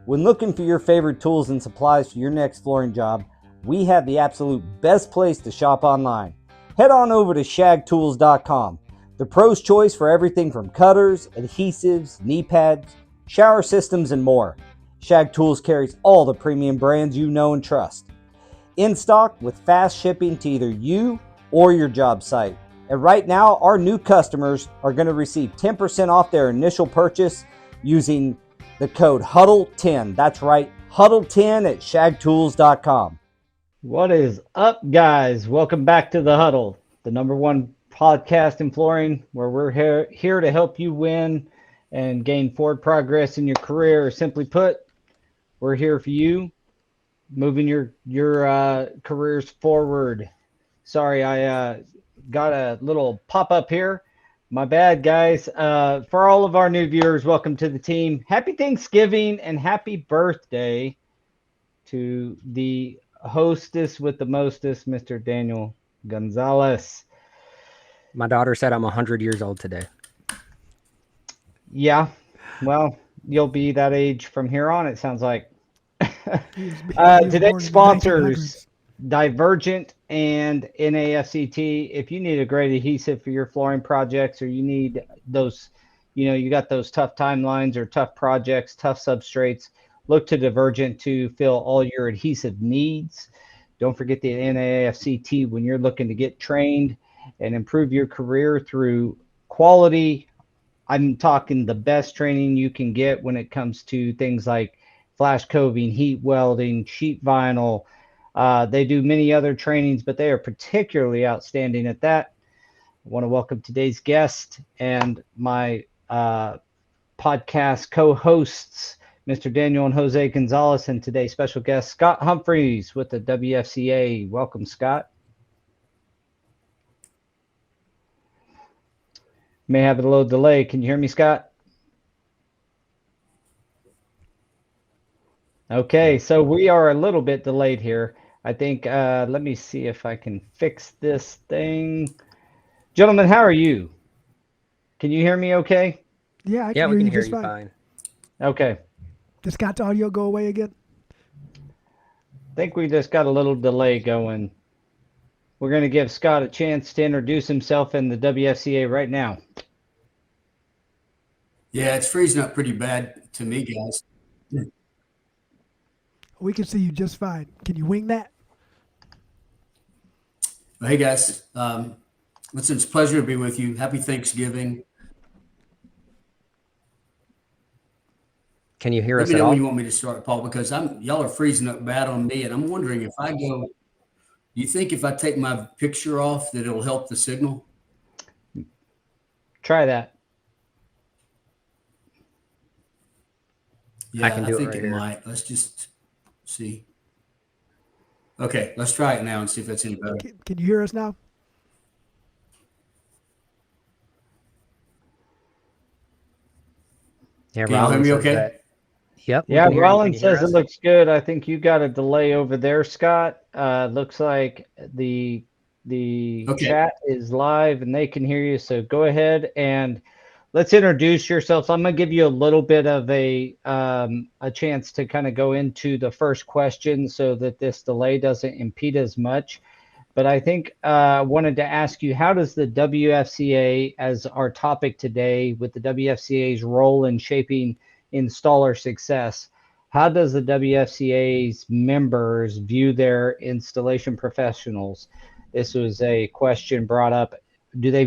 When looking for your favorite tools and supplies for your next flooring job, we have the absolute best place to shop online. Head on over to shagtools.com, the pro's choice for everything from cutters, adhesives, knee pads, shower systems, and more. Shag Tools carries all the premium brands you know and trust. In stock with fast shipping to either you or your job site. And right now, our new customers are going to receive 10% off their initial purchase using the code HUDDLE10. That's right, HUDDLE10 at shagtools.com. What is up, guys? Welcome back to the Huddle, the #1 podcast in flooring, where we're here to help you win and gain forward progress in your career. Or simply put, we're here for you, moving your careers forward. Sorry, I got a little pop-up here. My bad, guys. For all of our new viewers, welcome to the team. Happy Thanksgiving and happy birthday to the hostess with the mostest, Mr. Daniel Gonzalez. My daughter said I'm 100 years old today. Yeah, well, you'll be that age from here on, it sounds like. Today's sponsors, Divergent and NAFCT. If you need a great adhesive for your flooring projects, or you need those, you got those tough timelines or tough projects, tough substrates, look to Divergent to fill all your adhesive needs. Don't forget the NAFCT when you're looking to get trained and improve your career through quality. I'm talking the best training you can get when it comes to things like flash coving, heat welding, sheet vinyl. They do many other trainings, but they are particularly outstanding at that. I want to welcome today's guest and my podcast co-hosts, Mr. Daniel and Jose Gonzalez, and today's special guest, Scott Humphreys with the WFCA. Welcome, Scott. May have a little delay. Can you hear me, Scott? Okay, so we are a little bit delayed here. I think, let me see if I can fix this thing. Gentlemen, how are you? Can you hear me okay? Yeah, we can hear you fine. Okay. Did Scott's audio go away again? I think we just got a little delay going. We're going to give Scott a chance to introduce himself in the WFCA right now. Yeah, it's freezing up pretty bad to me, guys. We can see you just fine. Can you wing that? Well, hey, guys. Listen, it's a pleasure to be with you. Happy Thanksgiving. Can you hear Let us me at know all? when you want me to start, Paul, because y'all are freezing up bad on me, and I'm wondering if I go. Do you think if I take my picture off that it'll help the signal? Try that. Yeah, I think it might. Let's just see. Okay, let's try it now and see if that's any better. Can you hear us now? Yeah, can you hear me okay? That. Yep. Yeah, Rollins says it looks good. I think you got a delay over there, Scott. Looks like the chat is live and they can hear you. So go ahead and let's introduce yourselves. I'm going to give you a little bit of a chance to kind of go into the first question so that this delay doesn't impede as much. But I think I wanted to ask you, how does the WFCA, as our topic today, with the WFCA's role in shaping installer success, how does the WFCA's members view their installation professionals? This was a question brought up. Do the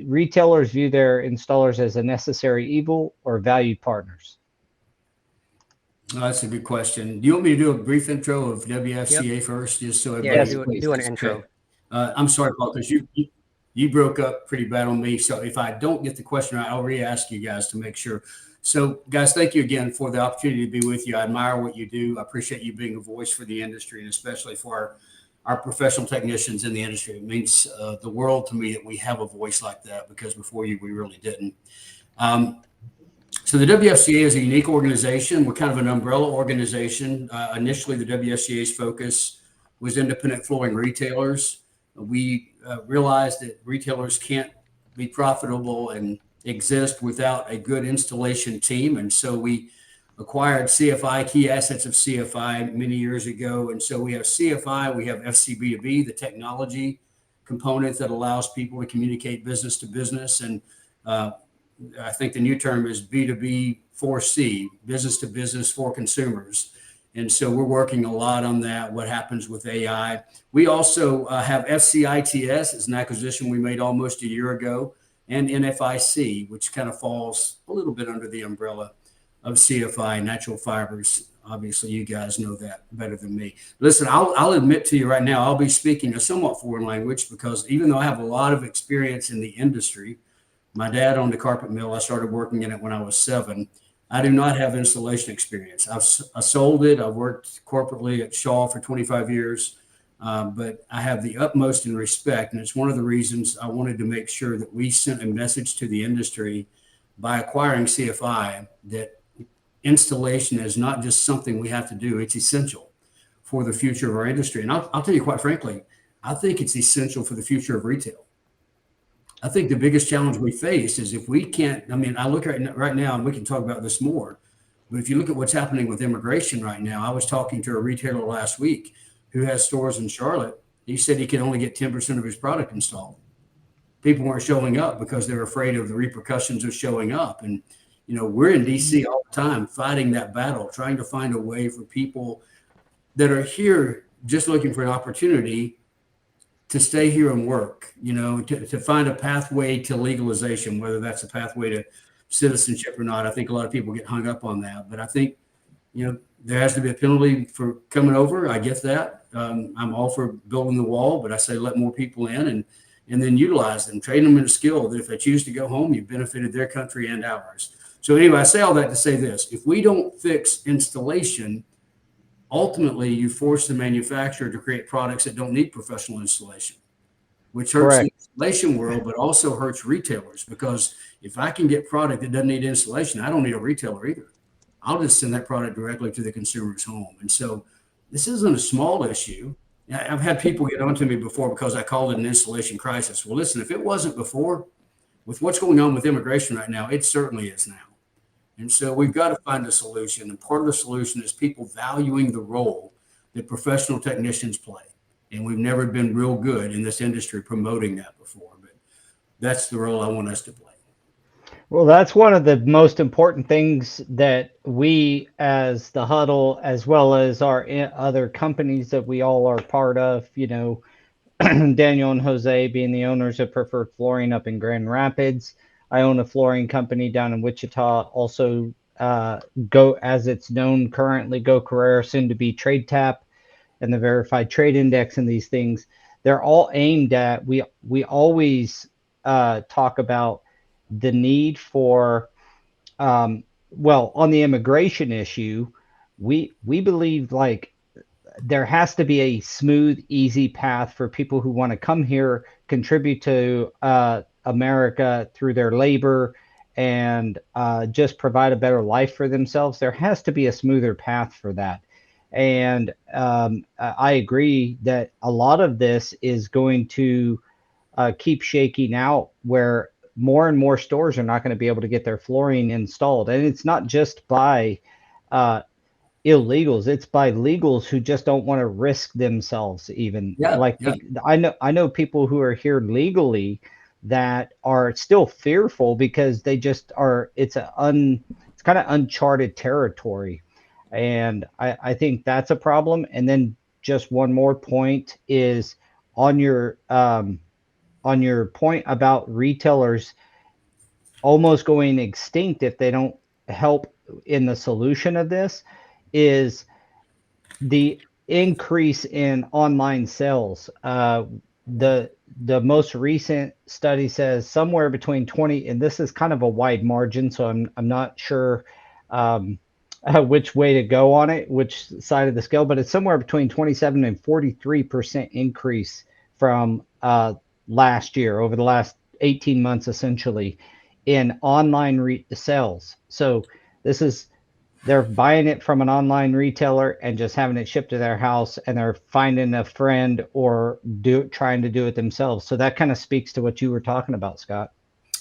retailers view their installers as a necessary evil or valued partners? Oh, that's a good question. Do you want me to do a brief intro of WFCA first, just so everybody do an intro. I'm sorry, Paul, because you broke up pretty bad on me. So if I don't get the question right, I'll re-ask you guys to make sure. So, guys, thank you again for the opportunity to be with you. I admire what you do. I appreciate you being a voice for the industry, and especially for our professional technicians in the industry. It means the world to me that we have a voice like that, because before you, we really didn't. So the WFCA is a unique organization. We're kind of an umbrella organization. Initially, the WFCA's focus was independent flooring retailers. We realized that retailers can't be profitable and exist without a good installation team. And so we acquired CFI, key assets of CFI many years ago. And so we have CFI, we have FCB2B, the technology component that allows people to communicate business to business. And I think the new term is B2B4C, business to business for consumers. And so we're working a lot on that, what happens with AI. We also have FCITS, it's an acquisition we made almost a year ago, and NFIC, which kind of falls a little bit under the umbrella of CFI, natural fibers. Obviously, you guys know that better than me. Listen, I'll admit to you right now, I'll be speaking a somewhat foreign language because even though I have a lot of experience in the industry, my dad owned a carpet mill. I started working in it when I was 7. I do not have installation experience. I sold it. I've worked corporately at Shaw for 25 years, but I have the utmost in respect. And it's one of the reasons I wanted to make sure that we sent a message to the industry by acquiring CFI that installation is not just something we have to do. It's essential for the future of our industry. And I'll tell you quite frankly, I think it's essential for the future of retail. I think the biggest challenge we face is if we can't, I mean, I look right now, and we can talk about this more, but if you look at what's happening with immigration right now, I was talking to a retailer last week who has stores in Charlotte. He said he could only get 10% of his product installed. People weren't showing up because they're afraid of the repercussions of showing up. And, you know, we're in DC all the time fighting that battle, trying to find a way for people that are here just looking for an opportunity to stay here and work, you know, to find a pathway to legalization, whether that's a pathway to citizenship or not. I think a lot of people get hung up on that, but I think, you know, there has to be a penalty for coming over. I get that. I'm all for building the wall, but I say let more people in and then utilize them, train them in a skill that if they choose to go home, you've benefited their country and ours. So anyway, I say all that to say this: if we don't fix installation, ultimately you force the manufacturer to create products that don't need professional installation, which hurts the installation world, but also hurts retailers. Because if I can get product that doesn't need installation, I don't need a retailer either. I'll just send that product directly to the consumer's home. And so this isn't a small issue. I've had people get onto me before because I called it an installation crisis. Well, listen, if it wasn't before, with what's going on with immigration right now, it certainly is now. And so we've got to find a solution. And part of the solution is people valuing the role that professional technicians play. And we've never been real good in this industry promoting that before. But that's the role I want us to play. Well, that's one of the most important things that we as the Huddle, as well as our other companies that we all are part of, you know, Daniel and Jose being the owners of Preferred Flooring up in Grand Rapids. I own a flooring company down in Wichita. Also, Go, as it's known currently, Go Carrera, soon to be Trade Tap, and the Verified Trade Index, and these things. They're all aimed at. We always talk about the need for, well, on the immigration issue, we believe like there has to be a smooth, easy path for people who want to come here, contribute to America through their labor, and just provide a better life for themselves. There has to be a smoother path for that. And I agree that a lot of this is going to keep shaking out, where more and more stores are not going to be able to get their flooring installed. And it's not just by illegals, it's by legals who just don't want to risk themselves even. I know people who are here legally that are still fearful because they just are, it's kind of uncharted territory. And I think that's a problem. And then just one more point is on your point about retailers almost going extinct if they don't help in the solution of this, is the increase in online sales. The most recent study says somewhere between 20, and this is kind of a wide margin, so I'm not sure which way to go on it, which side of the scale, but it's somewhere between 27 and 43% increase from last year, over the last 18 months, essentially, in online sales. So this is, they're buying it from an online retailer and just having it shipped to their house, and they're finding a friend or trying to do it themselves. So that kind of speaks to what you were talking about, Scott.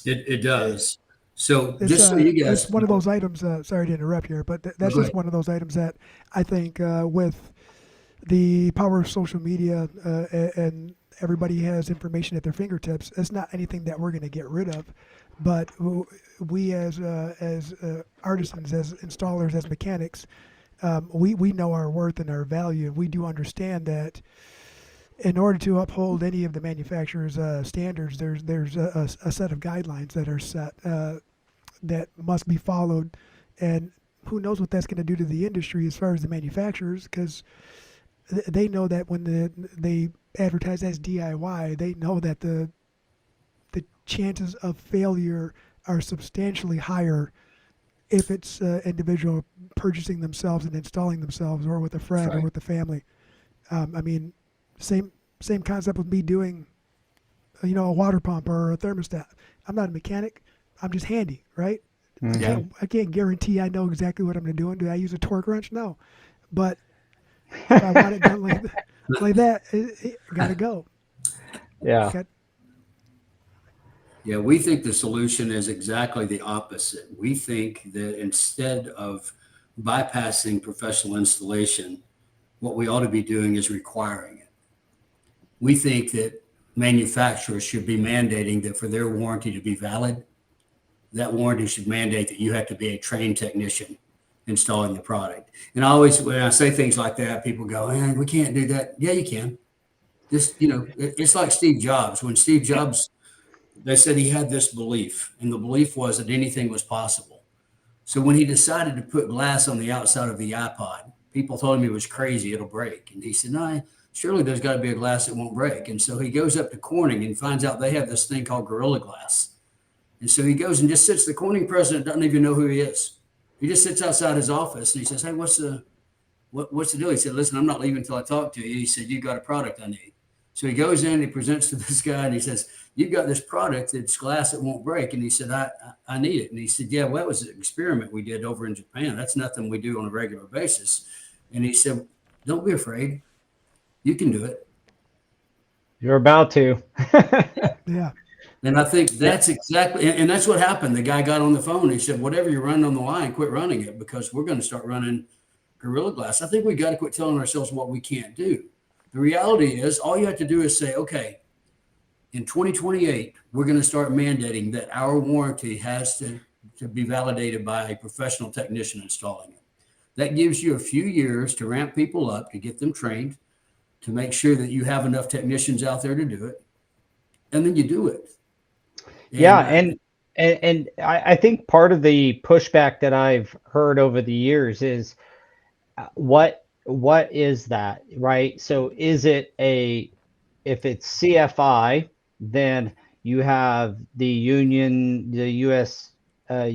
It does. So It's, just so you guys it's one of know, those items. Sorry to interrupt here, but that's go just ahead. one of those items that I think with the power of social media and everybody has information at their fingertips, it's not anything that we're going to get rid of. But we as artisans, as installers, as mechanics, we know our worth and our value, and we do understand that in order to uphold any of the manufacturer's standards, there's a set of guidelines that are set that must be followed, and who knows what that's going to do to the industry as far as the manufacturers, because they know that when they advertise as DIY, they know that the chances of failure are substantially higher if it's individual purchasing themselves and installing themselves, or with a friend or with the family. I mean, same concept with me doing, a water pump or a thermostat. I'm not a mechanic. I'm just handy, right? Mhm. I can't guarantee I know exactly what I'm doing. Do I use a torque wrench? No, but if I want it done like that, it gotta go. Yeah. Yeah, we think the solution is exactly the opposite. We think that instead of bypassing professional installation, what we ought to be doing is requiring it. We think that manufacturers should be mandating that for their warranty to be valid, that warranty should mandate that you have to be a trained technician installing the product. And I always, when I say things like that, people go, we can't do that. Yeah, you can. Just, it's like Steve Jobs. When Steve Jobs, they said he had this belief, and the belief was that anything was possible. So when he decided to put glass on the outside of the iPod, people told him he was crazy, it'll break. And he said, no, surely there's got to be a glass that won't break. And so he goes up to Corning and finds out they have this thing called Gorilla Glass. And so he goes and just sits. The Corning president doesn't even know who he is. He just sits outside his office and he says, hey, what's the deal? He said, listen, I'm not leaving until I talk to you. He said, you got a product I need. So he goes in, he presents to this guy, and he says, you've got this product that's glass that won't break. And he said, I need it. And he said, yeah, well, that was an experiment we did over in Japan. That's nothing we do on a regular basis. And he said, don't be afraid. You can do it. You're about to. Yeah. And I think that's exactly, and that's what happened. The guy got on the phone. He said, whatever you're running on the line, quit running it, because we're going to start running Gorilla Glass. I think we got to quit telling ourselves what we can't do. The reality is all you have to do is say, okay, in 2028, we're going to start mandating that our warranty has to be validated by a professional technician installing it. That gives you a few years to ramp people up, to get them trained, to make sure that you have enough technicians out there to do it. And then you do it. Yeah, and I think part of the pushback that I've heard over the years is what is that, right? So is it if it's CFI, then you have the union, the US I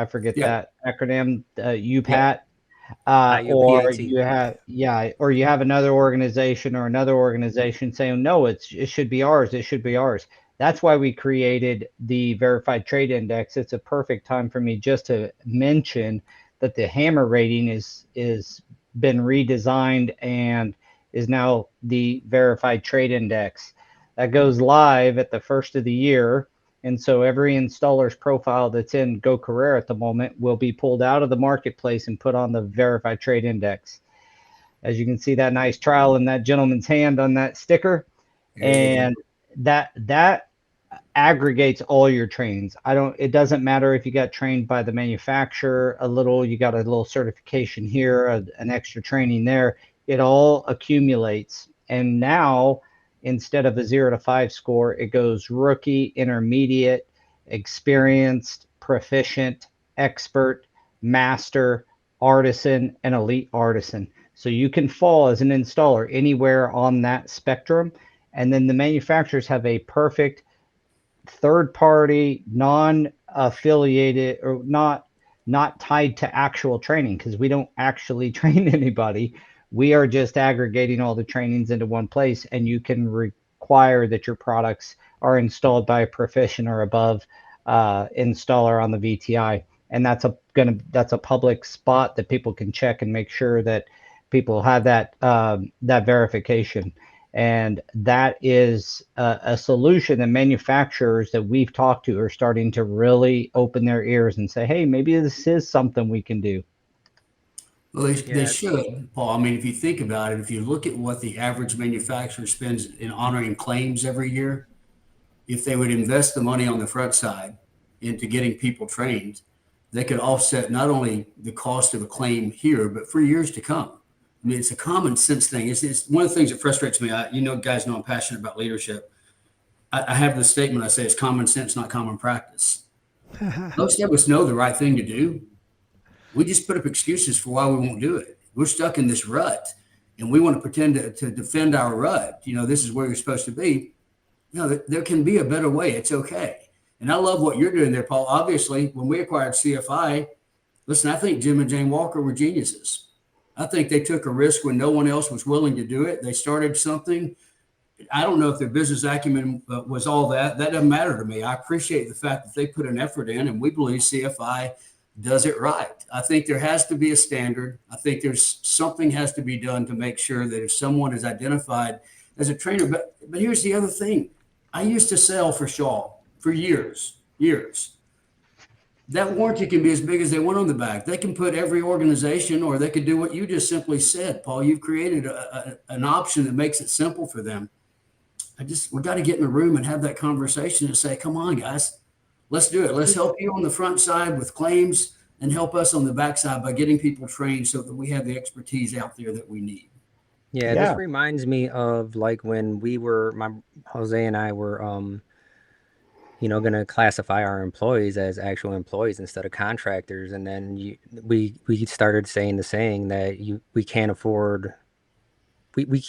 forget that acronym, UPAT, or you have another organization saying, no, it should be ours. It should be ours. That's why we created the Verified Trade Index. It's a perfect time for me just to mention that the Hammer rating is been redesigned and is now the Verified Trade Index. That goes live at the first of the year. And so every installer's profile that's in Go Carrera at the moment will be pulled out of the marketplace and put on the Verified Trade Index. As you can see, that nice trowel in that gentleman's hand on that sticker. And that aggregates all your trainings. It doesn't matter if you got trained by the manufacturer you got a little certification here, an extra training there. It all accumulates. And now, instead of a 0 to 5 score, it goes rookie, intermediate, experienced, proficient, expert, master, artisan, and elite artisan. So you can fall as an installer anywhere on that spectrum. And then the manufacturers have a perfect third-party, non-affiliated, or not tied to actual training, because we don't actually train anybody. We are just aggregating all the trainings into one place, and you can require that your products are installed by a proficient or above installer on the VTI. And that's a public spot that people can check and make sure that people have that verification. And that is a solution that manufacturers that we've talked to are starting to really open their ears and say, hey, maybe this is something we can do. Well, they should, Paul. I mean, if you think about it, if you look at what the average manufacturer spends in honoring claims every year, if they would invest the money on the front side into getting people trained, they could offset not only the cost of a claim here, but for years to come. I mean, it's a common sense thing. It's one of the things that frustrates me. Guys know I'm passionate about leadership. I have this statement. I say it's common sense, not common practice. Most of us know the right thing to do. We just put up excuses for why we won't do it. We're stuck in this rut, and we want to pretend to defend our rut. This is where you're supposed to be. There can be a better way. It's okay. And I love what you're doing there, Paul. Obviously, when we acquired CFI, listen, I think Jim and Jane Walker were geniuses. I think they took a risk when no one else was willing to do it. They started something. I don't know if their business acumen was all that. That doesn't matter to me. I appreciate the fact that they put an effort in, and we believe CFI does it right. I think there has to be a standard. I think there's something has to be done to make sure that if someone is identified as a trainer, but here's the other thing. I used to sell for Shaw for years. That warranty can be as big as they want on the back. They can put every organization, or they could do what you just simply said, Paul. You've created an option that makes it simple for them. We got to get in the room and have that conversation and say, come on, guys, let's do it. Let's help you on the front side with claims and help us on the back side by getting people trained so that we have the expertise out there that we need. Yeah, this reminds me of like when Jose and I were, going to classify our employees as actual employees instead of contractors. And then we started saying the saying that we can't afford. We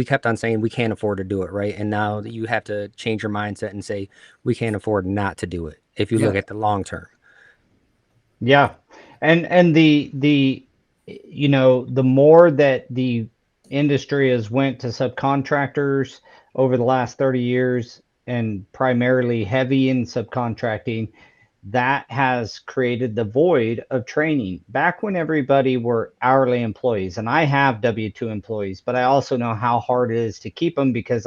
kept on saying we can't afford to do it, right? And now you have to change your mindset and say we can't afford not to do it if you look at the long term. Yeah, and the more that the industry has went to subcontractors over the last 30 years and primarily heavy in subcontracting, that has created the void of training. Back when everybody were hourly employees, and I have W-2 employees, but I also know how hard it is to keep them because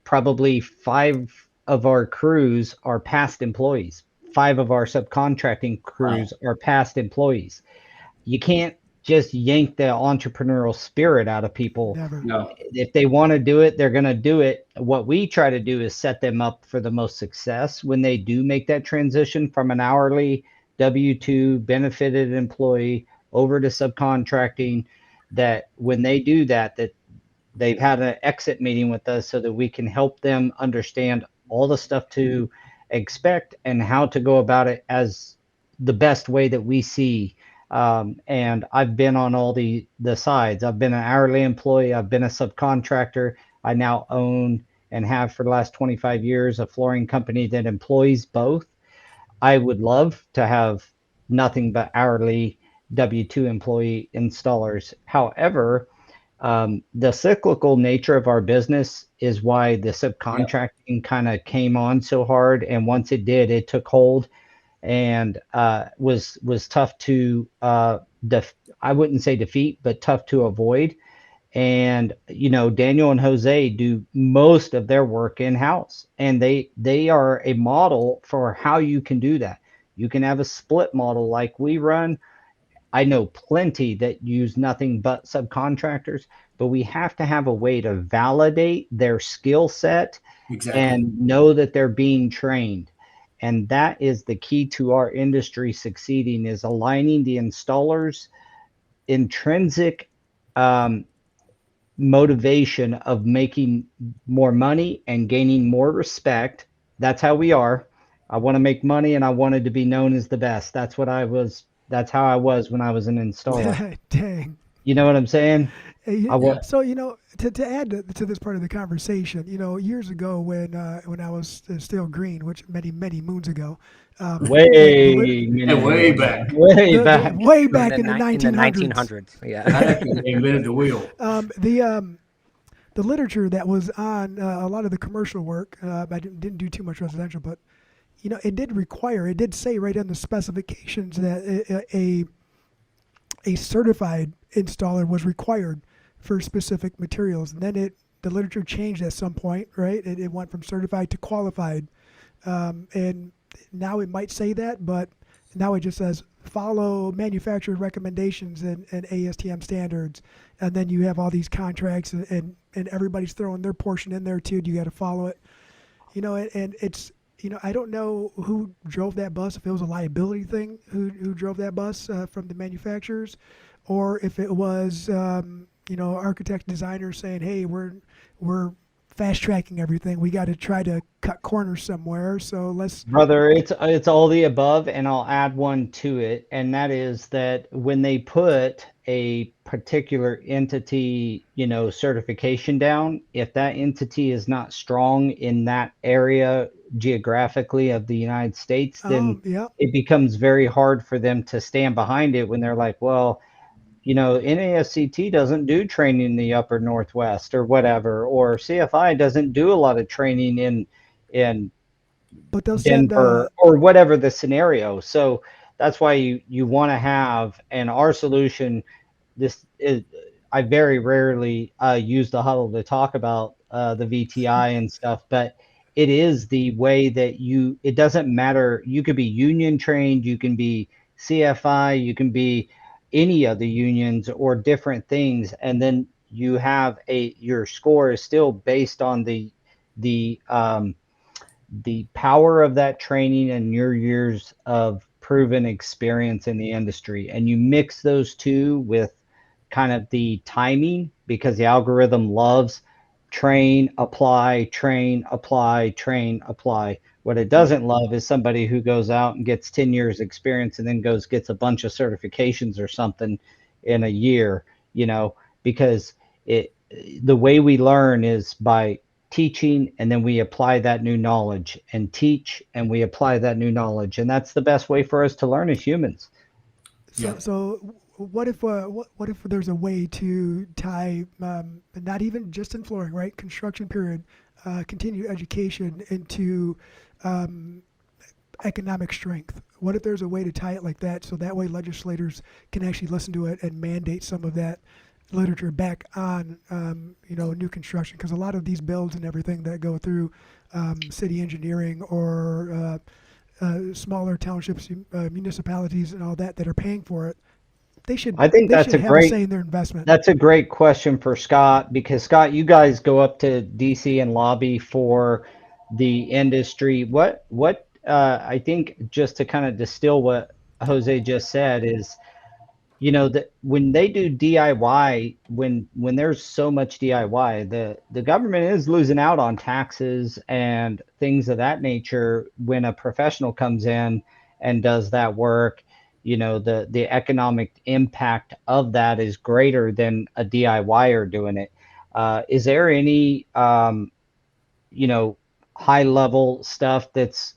probably 5 of our crews are past employees. 5 of our subcontracting crews are past employees. You can't just yank the entrepreneurial spirit out of people. Never. No. If they want to do it, they're going to do it. What we try to do is set them up for the most success when they do make that transition from an hourly W-2 benefited employee over to subcontracting, that when they do that they've had an exit meeting with us so that we can help them understand all the stuff to expect and how to go about it as the best way that we see. And I've been on all the sides. I've been an hourly employee. I've been a subcontractor. I now own and have for the last 25 years a flooring company that employs both. I would love to have nothing but hourly W-2 employee installers. However, the cyclical nature of our business is why the subcontracting kind of came on so hard. And once it did, it took hold and was tough to I wouldn't say defeat, but tough to avoid. And Daniel and Jose do most of their work in-house, and they are a model for how you can do that. You can have a split model like we run. I know plenty that use nothing but subcontractors, but we have to have a way to validate their skill set and know that they're being trained. And that is the key to our industry succeeding, is aligning the installers' intrinsic motivation of making more money and gaining more respect. That's how we are. I want to make money and I wanted to be known as the best. That's how I was when I was an installer. Dang. You know what I'm saying? So, to add to this part of the conversation, years ago when I was still green, which many moons ago, way back in the 1900s. Yeah, they invented the wheel. The literature that was on a lot of the commercial work, I didn't do too much residential, but it did say right in the specifications that a certified installer was required for specific materials, and then the literature changed at some point, right? It went from certified to qualified, and now it might say that, but now it just says follow manufacturer recommendations and ASTM standards, and then you have all these contracts, and everybody's throwing their portion in there too. You got to follow it, and it's, I don't know who drove that bus, if it was a liability thing, who drove that bus from the manufacturers, or if it was architect designers saying, hey, we're fast tracking everything. We got to try to cut corners somewhere. So let's. Brother, it's all the above, and I'll add one to it, and that is that when they put a particular entity, certification down, if that entity is not strong in that area geographically of the United States, then it becomes very hard for them to stand behind it when they're like, well, NASCT doesn't do training in the upper Northwest or whatever, or CFI doesn't do a lot of training in but they'll Denver or whatever the scenario. So that's why you want to have, and our solution, this is, I very rarely use the Huddle to talk about the VTI and stuff, but it is the way that it doesn't matter. You could be union trained, you can be CFI, you can be any of the unions or different things, and then you have your score is still based on the power of that training and your years of proven experience in the industry, and you mix those two with kind of the timing, because the algorithm loves train, apply, train, apply, train, apply. What it doesn't love is somebody who goes out and gets 10 years experience and then gets a bunch of certifications or something in a year, because the way we learn is by teaching, and then we apply that new knowledge, and teach, and we apply that new knowledge. And that's the best way for us to learn as humans. So what if there's a way to tie, not even just in flooring, right? Construction period, continued education into economic strength. What if there's a way to tie it like that, so that way legislators can actually listen to it and mandate some of that literature back on, new construction? Because a lot of these builds and everything that go through city engineering or smaller townships, municipalities, and all that are paying for it, they should. I think that's have a say in their investment. That's a great question for Scott, because Scott, you guys go up to DC and lobby for the industry. What I think, just to kind of distill what Jose just said, is that when they do DIY, when there's so much DIY, the government is losing out on taxes and things of that nature. When a professional comes in and does that work, the economic impact of that is greater than a DIYer doing it. Is there any high level stuff that's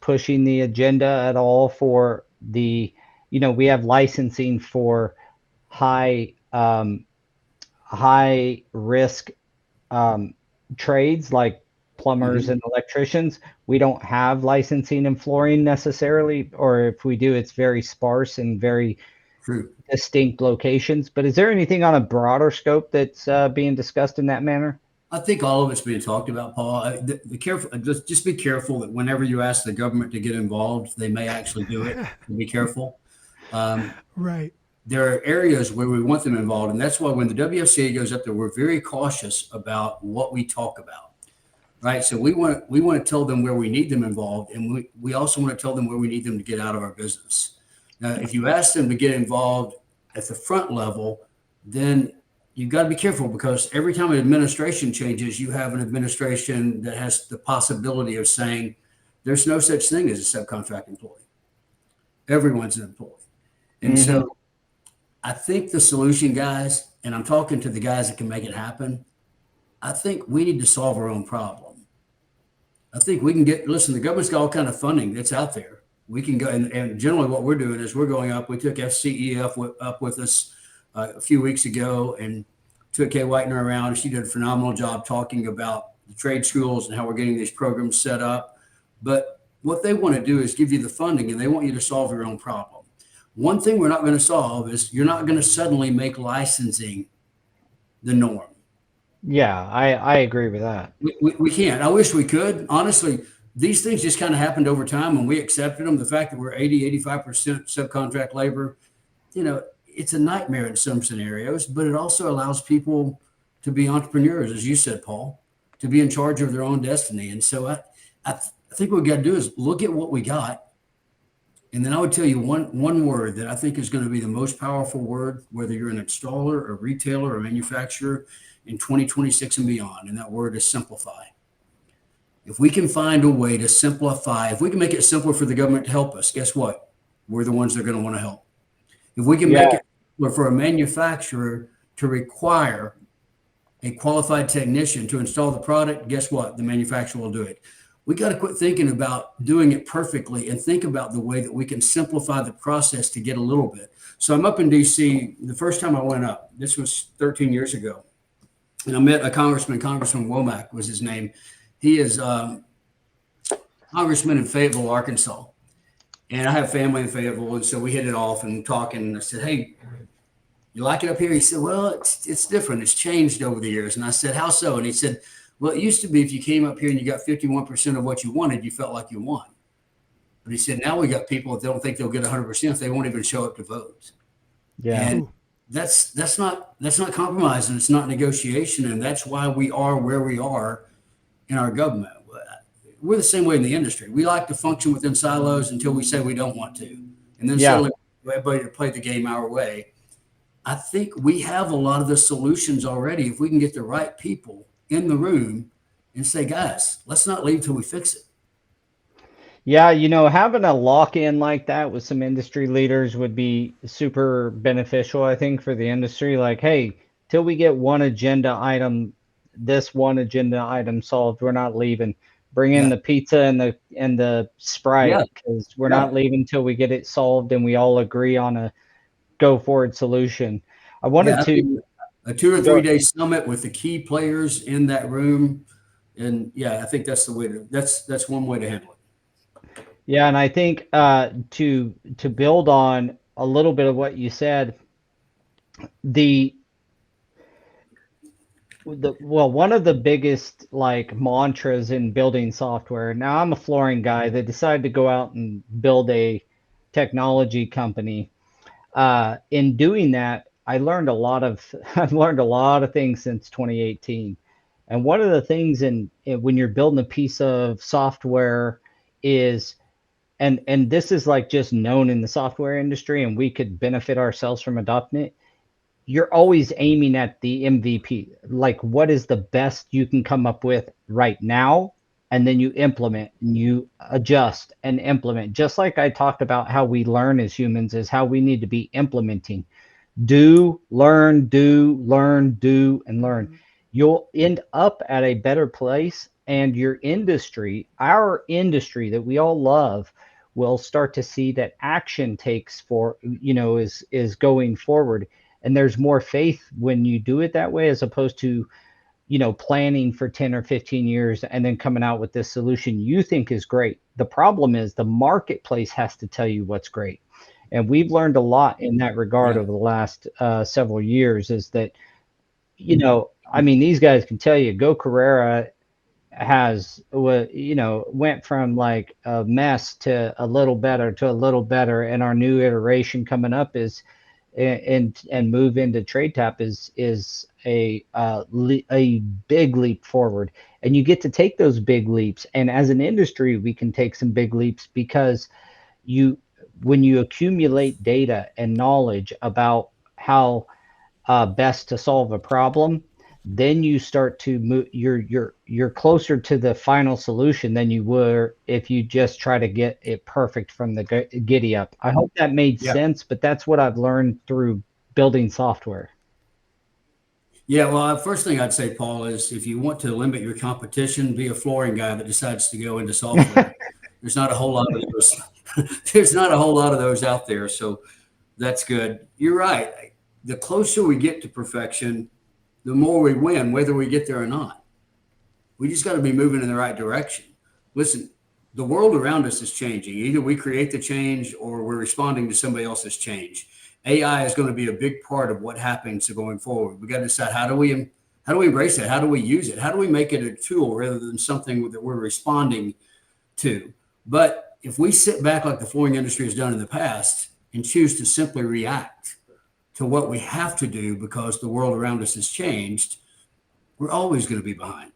pushing the agenda at all for the, we have licensing for high risk trades like plumbers and electricians. We don't have licensing in flooring necessarily, or if we do, it's very sparse and very distinct locations. But is there anything on a broader scope that's being discussed in that manner? I think all of it's being talked about, Paul. Just be careful that whenever you ask the government to get involved, they may actually do it. Be careful. Right. There are areas where we want them involved, and that's why when the WFCA goes up there, we're very cautious about what we talk about. Right. So we want to tell them where we need them involved, and we also want to tell them where we need them to get out of our business. Now, if you ask them to get involved at the front level, then you've got to be careful, because every time an administration changes, you have an administration that has the possibility of saying there's no such thing as a subcontract employee. Everyone's an employee. And so I think the solution, guys, and I'm talking to the guys that can make it happen, I think we need to solve our own problem. I think we can listen, the government's got all kind of funding that's out there. We can go, and generally what we're doing is we're going up. We took FCEF up with us a few weeks ago, and took Kay Whitener around. She did a phenomenal job talking about the trade schools and how we're getting these programs set up. But what they want to do is give you the funding, and they want you to solve your own problem. One thing we're not going to solve is you're not going to suddenly make licensing the norm. Yeah, I agree with that. We can't. I wish we could. Honestly, these things just kind of happened over time and we accepted them. The fact that we're 85% subcontract labor, it's a nightmare in some scenarios, but it also allows people to be entrepreneurs, as you said, Paul, to be in charge of their own destiny. And so I think what we got to do is look at what we got. And then I would tell you one word that I think is going to be the most powerful word, whether you're an installer, a retailer, or a manufacturer in 2026 and beyond. And that word is simplify. If we can find a way to simplify, if we can make it simpler for the government to help us, guess what? We're the ones that are going to want to help. If we can make it simpler for a manufacturer to require a qualified technician to install the product, guess what? The manufacturer will do it. We got to quit thinking about doing it perfectly and think about the way that we can simplify the process to get a little bit. So I'm up in DC. The first time I went up, this was 13 years ago, and I met a Congressman Womack was his name. He is congressman in Fayetteville, Arkansas. And I have family in Fayetteville. And so we hit it off and talking. And I said, hey, you like it up here? He said, well, it's different. It's changed over the years. And I said, how so? And he said, well, it used to be if you came up here and you got 51% of what you wanted, you felt like you won. But he said, now we got people that don't think they'll get 100% if they won't even show up to vote. Yeah. And that's not compromise, and it's not negotiation. And that's why we are where we are in our government. We're the same way in the industry. We like to function within silos until we say we don't want to. And then suddenly everybody to play the game our way. I think we have a lot of the solutions already if we can get the right people in the room and say, guys, let's not leave till we fix it. Yeah, having a lock-in like that with some industry leaders would be super beneficial, I think, for the industry. Like, hey, till we get one agenda item solved, we're not leaving. Bring in the pizza and the Sprite because we're not leaving till we get it solved and we all agree on a go forward solution. I wanted to a 2 or 3 day summit with the key players in that room, and I think that's the way that's one way to handle it. Yeah, and I think to build on a little bit of what you said, one of the biggest mantras in building software. Now I'm a flooring guy that decided to go out and build a technology company. In doing that, I've learned a lot of things since 2018. And one of the things when you're building a piece of software is, and this is just known in the software industry, and we could benefit ourselves from adopting it. You're always aiming at the MVP, what is the best you can come up with right now, and then you implement and you adjust and implement. Just like I talked about how we learn as humans is how we need to be implementing. Do, learn, and learn. You'll end up at a better place, and your industry, our industry that we all love, will start to see that action takes is going forward. And there's more faith when you do it that way, as opposed to, planning for 10 or 15 years and then coming out with this solution you think is great. The problem is the marketplace has to tell you what's great. And we've learned a lot in that regard over the last several years, is that, these guys can tell you, Go Carrera went from a mess to a little better. And our new iteration coming up is, and move into TradeTap is a big leap forward. And you get to take those big leaps. And as an industry, we can take some big leaps because when you accumulate data and knowledge about how best to solve a problem, then you start to move. You're closer to the final solution than you were if you just try to get it perfect from the giddy up. I hope that made sense, but that's what I've learned through building software. Yeah, well, first thing I'd say, Paul, is if you want to limit your competition, be a flooring guy that decides to go into software. There's not a whole lot of those. There's not a whole lot of those out there, so that's good. You're right. The closer we get to perfection, the more we win, whether we get there or not. We just got to be moving in the right direction. Listen, the world around us is changing. Either we create the change or we're responding to somebody else's change. AI is going to be a big part of what happens going forward. We got to decide how do How do we embrace it? How do we use it? How do we make it a tool rather than something that we're responding to? But if we sit back like the flooring industry has done in the past and choose to simply react to what we have to do because the world around us has changed, we're always going to be behind.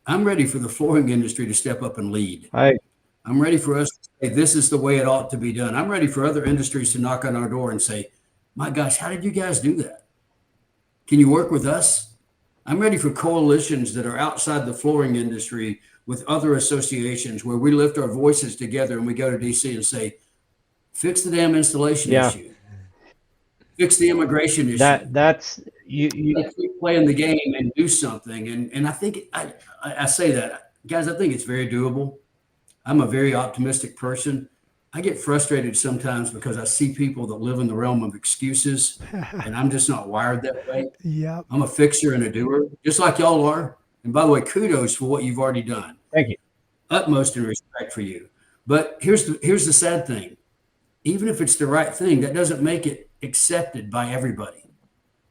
I'm ready for the flooring industry to step up and lead. I'm ready for us to say, this is the way it ought to be done. I'm ready for other industries to knock on our door and say, my gosh, how did you guys do that? Can you work with us? I'm ready for coalitions that are outside the flooring industry with other associations where we lift our voices together and we go to DC and say, fix the damn installation issue. Fix the immigration issue. That's you Let's keep playing the game and do something. And I think I say that, guys, I think it's very doable. I'm a very optimistic person. I get frustrated sometimes because I see people that live in the realm of excuses, and I'm just not wired that way. Yep. I'm a fixer and a doer, just like y'all are. And by the way, kudos for what you've already done. Thank you. Utmost in respect for you. But here's the sad thing. Even if it's the right thing, that doesn't make it accepted by everybody.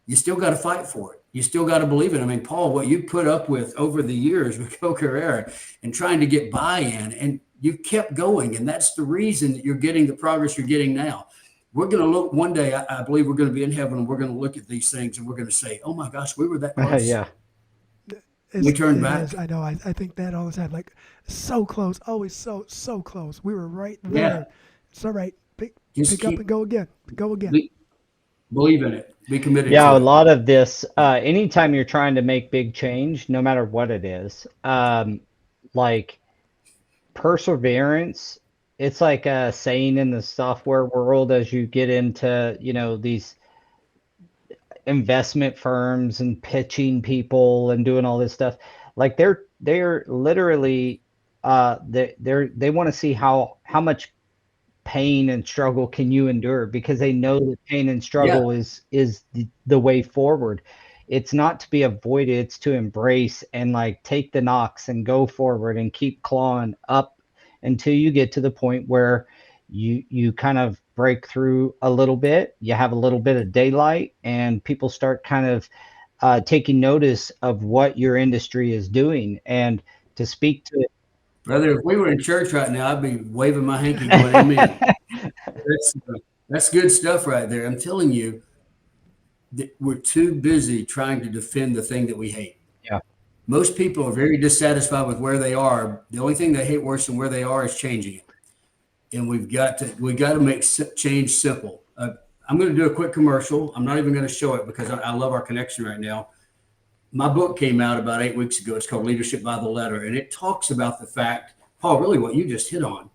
You still got to fight for it. You still got to believe it. I mean, Paul, what you put up with over the years with Co Carrera and trying to get buy-in, and you kept going. And that's the reason that you're getting the progress you're getting now. We're going to look one day, I believe we're going to be in heaven, and we're going to look at these things and we're going to say, oh my gosh, we were that close. Yeah. We turned back. I know. I think that all the time, like so close, always so close. We were right there. Yeah. It's all right. Pick Keep- up and go again. Go again. Believe in it. Be committed Yeah, to a it. lot of this, anytime you're trying to make big change, no matter what it is, like perseverance, it's like a saying in the software world as you get into, these investment firms and pitching people and doing all this stuff. Like they're literally, they want to see how much pain and struggle can you endure, because they know that pain and struggle is the way forward. It's not to be avoided, it's to embrace and like take the knocks and go forward and keep clawing up until you get to the point where you kind of break through a little bit, you have a little bit of daylight, and people start kind of taking notice of what your industry is doing. And to speak to it, Brother, if we were in church right now, I'd be waving my hanky going, amen. That's good stuff right there. I'm telling you, that we're too busy trying to defend the thing that we hate. Yeah. Most people are very dissatisfied with where they are. The only thing they hate worse than where they are is changing it. And we got to make change simple. I'm going to do a quick commercial. I'm not even going to show it because I love our connection right now. My book came out about 8 weeks ago. It's called Leadership by the Letter. And it talks about the fact, Paul, really what you just hit on.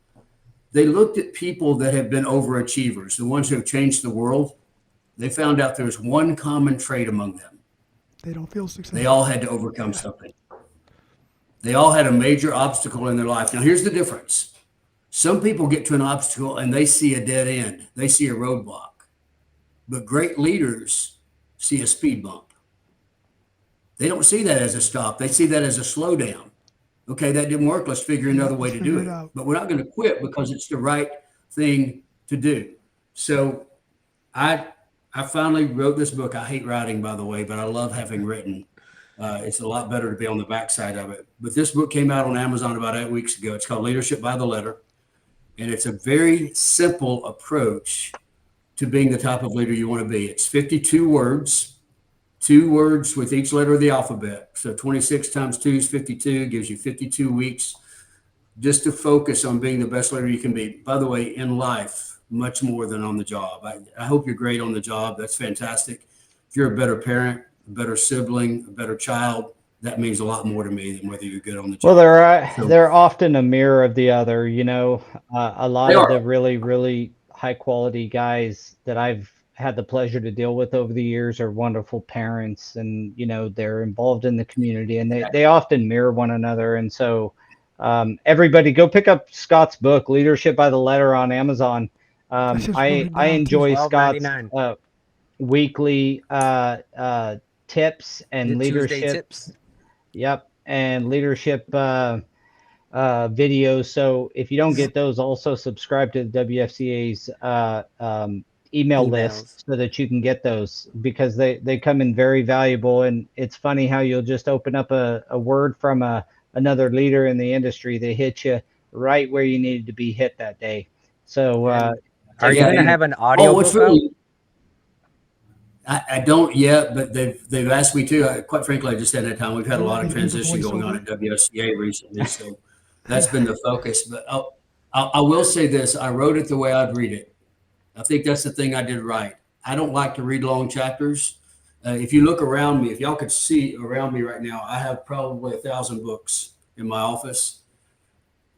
They looked at people that have been overachievers, the ones who have changed the world. They found out there's one common trait among them. They don't feel successful. They all had to overcome something. They all had a major obstacle in their life. Now, here's the difference. Some people get to an obstacle and they see a dead end. They see a roadblock. But great leaders see a speed bump. They don't see that as a stop. They see that as a slowdown. Okay, that didn't work. Let's figure another way to do it. But we're not going to quit because it's the right thing to do. So I finally wrote this book. I hate writing, by the way, but I love having written. It's a lot better to be on the backside of it. But this book came out on Amazon about 8 weeks ago. It's called Leadership by the Letter. And it's a very simple approach to being the type of leader you want to be. It's 52 words, 2 words with each letter of the alphabet. So 26 times 2 is 52, gives you 52 weeks just to focus on being the best leader you can be. By the way, in life, much more than on the job. I hope you're great on the job. That's fantastic. If you're a better parent, a better sibling, a better child, that means a lot more to me than whether you're good on the job. Well, they're often a mirror of the other. A lot of the really, really high quality guys that I've had the pleasure to deal with over the years are wonderful parents, and they're involved in the community, and they often mirror one another. And so everybody go pick up Scott's book, Leadership by the Letter, on Amazon. I enjoy Scott's weekly tips and leadership tips. Yep. And leadership videos. So if you don't get those, also subscribe to the WFCA's email Emails. list so that you can get those, because they come in very valuable. And it's funny how you'll just open up a word from another leader in the industry that hit you right where you needed to be hit that day. So Are you going to have an audio book out? I don't yet, but they've asked me to. Quite frankly, I just hadn't had time. We've had a You lot want of me to do the transition going on voiceover? at WFCA recently, so that's been the focus. But I will say this: I wrote it the way I'd read it. I think that's the thing I did right. I don't like to read long chapters. If you look around me, if y'all could see around me right now, I have probably 1,000 books in my office.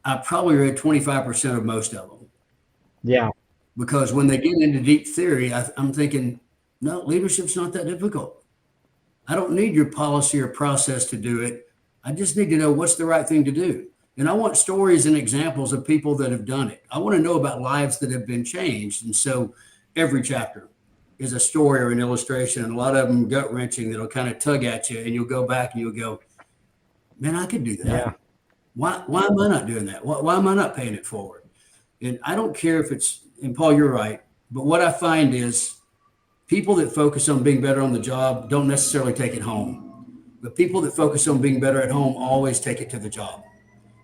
I probably read 25% of most of them. yeah. Because when they get into deep theory, I'm thinking, no, leadership's not that difficult. I don't need your policy or process to do it. I just need to know what's the right thing to do. And I want stories and examples of people that have done it. I want to know about lives that have been changed. And so every chapter is a story or an illustration, and a lot of them gut wrenching that'll kind of tug at you, and you'll go back and you'll go, man, I could do that. Yeah. Why am I not doing that? Why am I not paying it forward? And I don't care if it's, and Paul, you're right. But what I find is people that focus on being better on the job don't necessarily take it home. But people that focus on being better at home always take it to the job.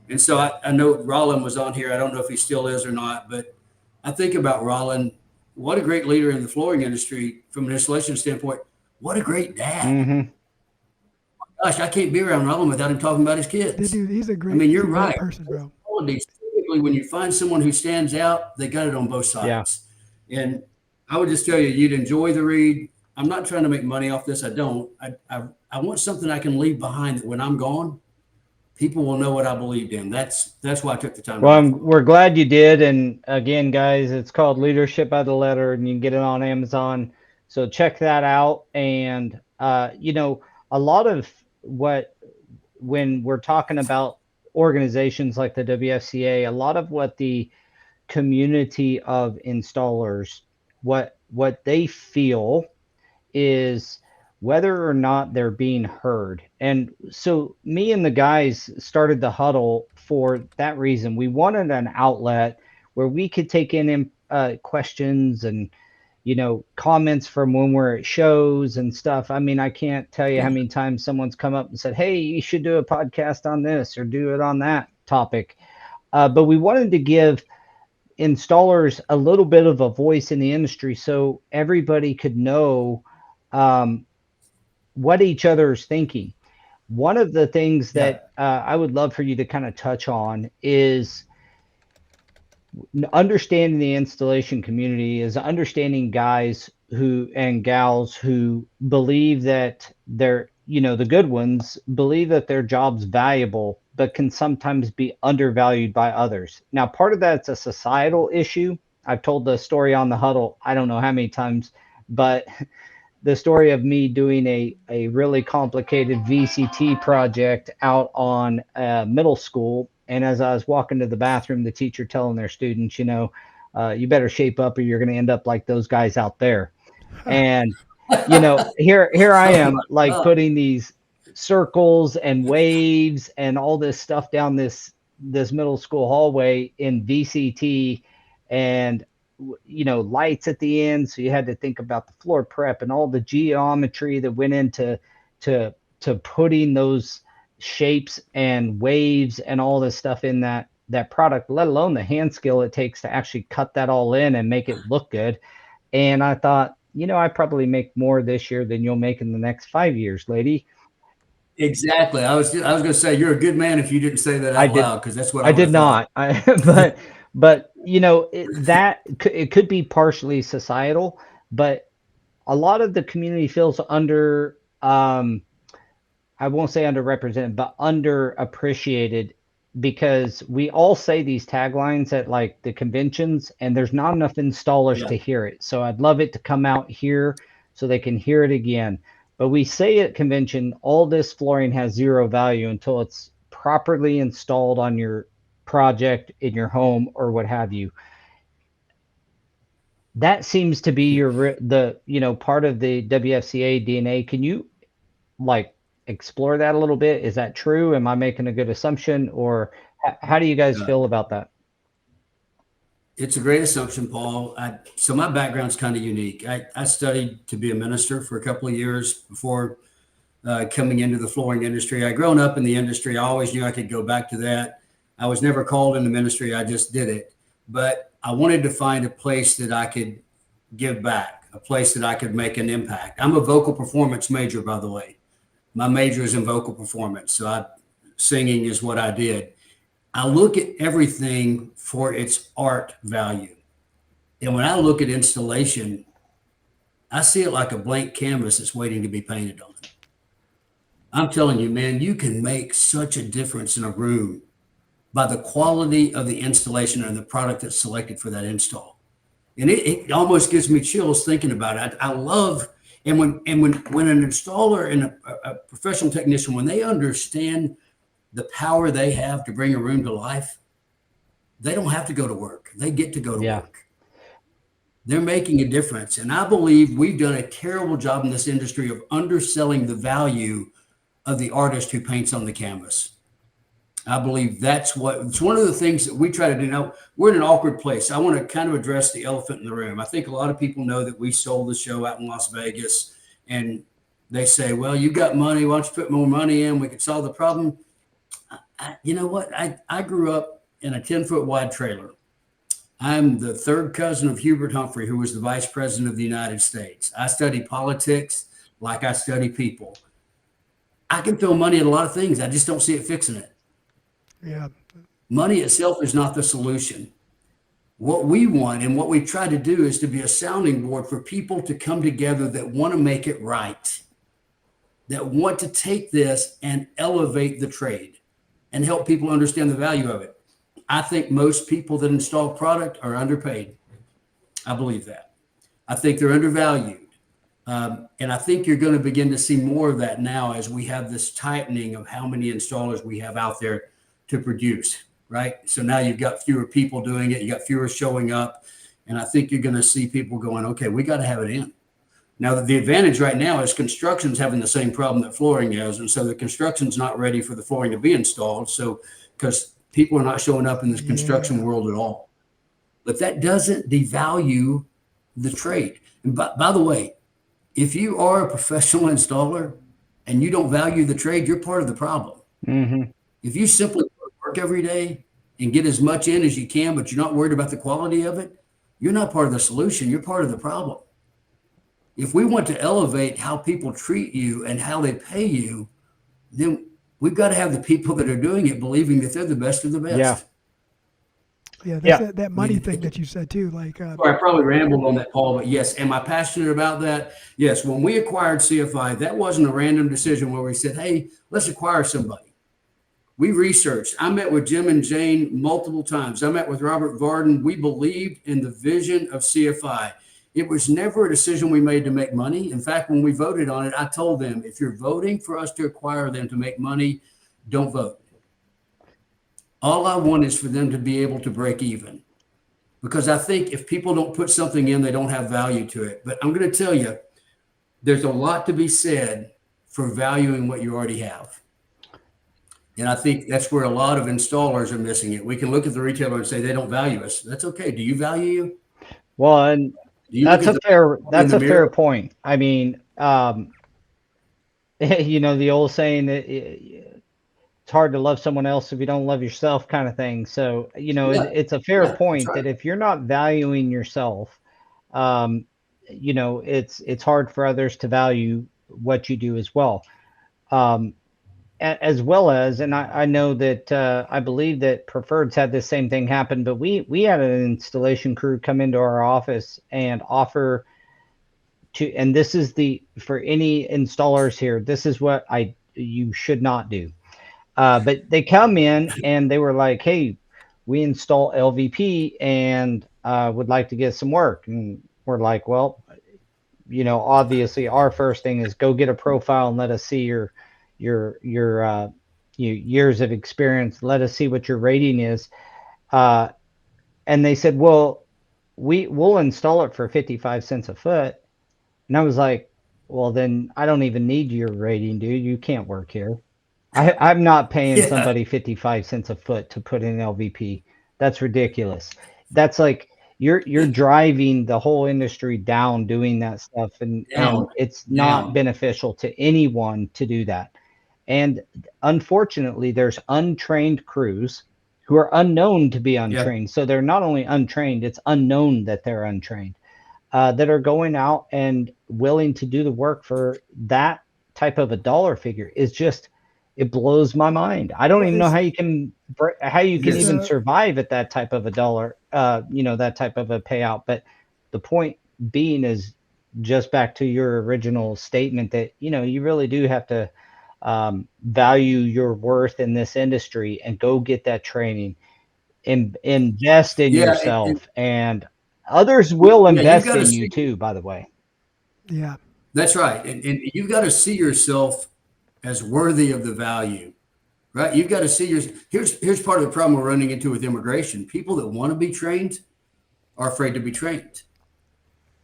And so I know Rollin was on here. I don't know if he still is or not, but I think about Rollin. What a great leader in the flooring industry from an installation standpoint. What a great dad. Mm-hmm. Gosh, I can't be around Rollin without him talking about his kids. Dude, he's a great, I mean, you're he's a great right. person, bro. Qualities, typically, when you find someone who stands out, they got it on both sides. Yeah. And I would just tell you, you'd enjoy the read. I'm not trying to make money off this. I don't. I want something I can leave behind that when I'm gone, people will know what I believed in. That's why I took the time. Well, we're glad you did. And again, guys, it's called Leadership by the Letter, and you can get it on Amazon. So check that out. And, you know, a lot of when we're talking about organizations like the WFCA, a lot of what the community of installers, what they feel is whether or not they're being heard. And so me and the guys started the Huddle for that reason. We wanted an outlet where we could take in questions and, you know, comments from when we're at shows and stuff. I mean, I can't tell you how many times someone's come up and said, hey, you should do a podcast on this or do it on that topic. But we wanted to give installers a little bit of a voice in the industry so everybody could know what each other is thinking. One of the things that I would love for you to kind of touch on is understanding the installation community, is understanding guys who and gals who believe that they're, you know, the good ones believe that their job's valuable, but can sometimes be undervalued by others. Now, part of that's a societal issue. I've told the story on the Huddle, I don't know how many times, but the story of me doing a really complicated VCT project out on middle school. And as I was walking to the bathroom, the teacher telling their students, you know, you better shape up or you're going to end up like those guys out there. And, you know, here I am, like putting these circles and waves and all this stuff down this middle school hallway in VCT, and, you know, lights at the end. So you had to think about the floor prep and all the geometry that went into to putting those shapes and waves and all this stuff in that product, let alone the hand skill it takes to actually cut that all in and make it look good. And I thought, you know, I probably make more this year than you'll make in the next 5 years, lady. Exactly. I was going to say, you're a good man if you didn't say that out loud, because that's what I did not. But you know, it could be partially societal, but a lot of the community feels under, I won't say underrepresented, but underappreciated, because we all say these taglines at like the conventions, and there's not enough installers to hear it. So I'd love it to come out here so they can hear it again. But we say at convention, all this flooring has zero value until it's properly installed on your project, in your home, or what have you. That seems to be part of the WFCA DNA. Can you like explore that a little bit? Is that true? Am I making a good assumption, or how do you guys feel about that? It's a great assumption, Paul. So my background's kind of unique. I studied to be a minister for a couple of years before coming into the flooring industry. I grown up in the industry. I always knew I could go back to that. I was never called into ministry. I just did it. But I wanted to find a place that I could give back, a place that I could make an impact. I'm a vocal performance major, by the way. My major is in vocal performance. So singing is what I did. I look at everything for its art value. And when I look at installation, I see it like a blank canvas that's waiting to be painted on. I'm telling you, man, you can make such a difference in a room by the quality of the installation and the product that's selected for that install. And it almost gives me chills thinking about it. I love, and when an installer and a professional technician, when they understand the power they have to bring a room to life, they don't have to go to work. They get to go to work. They're making a difference. And I believe we've done a terrible job in this industry of underselling the value of the artist who paints on the canvas. I believe it's one of the things that we try to do. Now, we're in an awkward place. I want to kind of address the elephant in the room. I think a lot of people know that we sold the show out in Las Vegas, and they say, well, you got money. Why don't you put more money in? We could solve the problem. You know what? I grew up in a 10-foot wide trailer. I'm the third cousin of Hubert Humphrey, who was the vice president of the United States. I study politics like I study people. I can throw money at a lot of things. I just don't see it fixing it. Yeah. Money itself is not the solution. What we want and what we try to do is to be a sounding board for people to come together that want to make it right, that want to take this and elevate the trade and help people understand the value of it. I think most people that install product are underpaid. I believe that. I think they're undervalued. And I think you're going to begin to see more of that now as we have this tightening of how many installers we have out there to produce, right? So now you've got fewer people doing it. You got fewer showing up. And I think you're going to see people going, okay, we got to have it in. Now, the advantage right now is construction's having the same problem that flooring is. And so the construction's not ready for the flooring to be installed. So, because people are not showing up in this construction world at all. But that doesn't devalue the trade. And by the way, if you are a professional installer and you don't value the trade, you're part of the problem. Mm-hmm. If you simply work every day and get as much in as you can, but you're not worried about the quality of it, you're not part of the solution. You're part of the problem. If we want to elevate how people treat you and how they pay you, then we've got to have the people that are doing it believing that they're the best of the best. Yeah, that's that money thing that you said too. Like, I probably rambled on that, Paul, but yes, am I passionate about that? Yes. When we acquired CFI, that wasn't a random decision where we said, hey, let's acquire somebody. We researched. I met with Jim and Jane multiple times. I met with Robert Varden. We believed in the vision of CFI. It was never a decision we made to make money. In fact, when we voted on it, I told them, if you're voting for us to acquire them to make money, don't vote. All I want is for them to be able to break even, because I think if people don't put something in, they don't have value to it. But I'm going to tell you, there's a lot to be said for valuing what you already have. And I think that's where a lot of installers are missing it. We can look at the retailer and say they don't value us. That's okay. Do you value you? Well, and that's a fair point. I mean, you know, the old saying that it's hard to love someone else if you don't love yourself, kind of thing. So, you know, it's a fair point that if you're not valuing yourself, you know, it's hard for others to value what you do as well. As well as, and I know that I believe that Preferred's had the same thing happen, but we had an installation crew come into our office and offer to, and this is for any installers here, this is what you should not do. But they come in and they were like, hey, we install LVP and would like to get some work. And we're like, well, you know, obviously our first thing is go get a profile and let us see your years of experience. Let us see what your rating is. And they said, well, we'll install it for 55 cents a foot. And I was like, well, then I don't even need your rating, dude. You can't work here. I'm not paying somebody 55 cents a foot to put in LVP. That's ridiculous. that's like you're driving the whole industry down doing that stuff, and it's not beneficial to anyone to do that. And unfortunately, there's untrained crews who are unknown to be untrained. So they're not only untrained, it's unknown that they're untrained, that are going out and willing to do the work for that type of a dollar figure. Is just, it blows my mind. I don't even know how you can even survive at that type of a dollar, that type of a payout. But the point being is, just back to your original statement, that, you really do have to value your worth in this industry and go get that training and invest in yourself, and others will invest in you too, by the way. Yeah, that's right. And you've got to see yourself as worthy of the value, right? You've got to see here's part of the problem we're running into with immigration. People that want to be trained are afraid to be trained.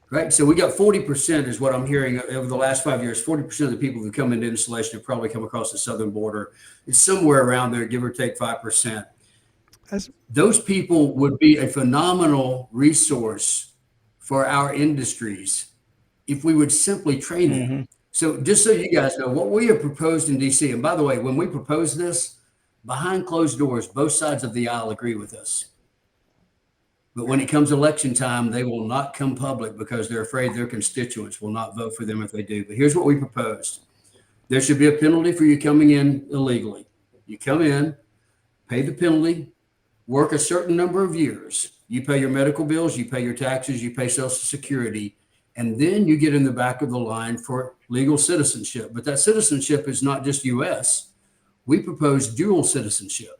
Right. So we got 40% is what I'm hearing over the last 5 years. 40% of the people who come into installation have probably come across the southern border. It's somewhere around there, give or take 5%. Those people would be a phenomenal resource for our industries if we would simply train them. So just so you guys know, what we have proposed in DC, and by the way, when we propose this, behind closed doors, both sides of the aisle agree with us. But when it comes election time, they will not come public because they're afraid their constituents will not vote for them if they do. But here's what we proposed. There should be a penalty for you coming in illegally. You come in, pay the penalty, work a certain number of years. You pay your medical bills, you pay your taxes, you pay Social Security, and then you get in the back of the line for legal citizenship. But that citizenship is not just U.S. We propose dual citizenship.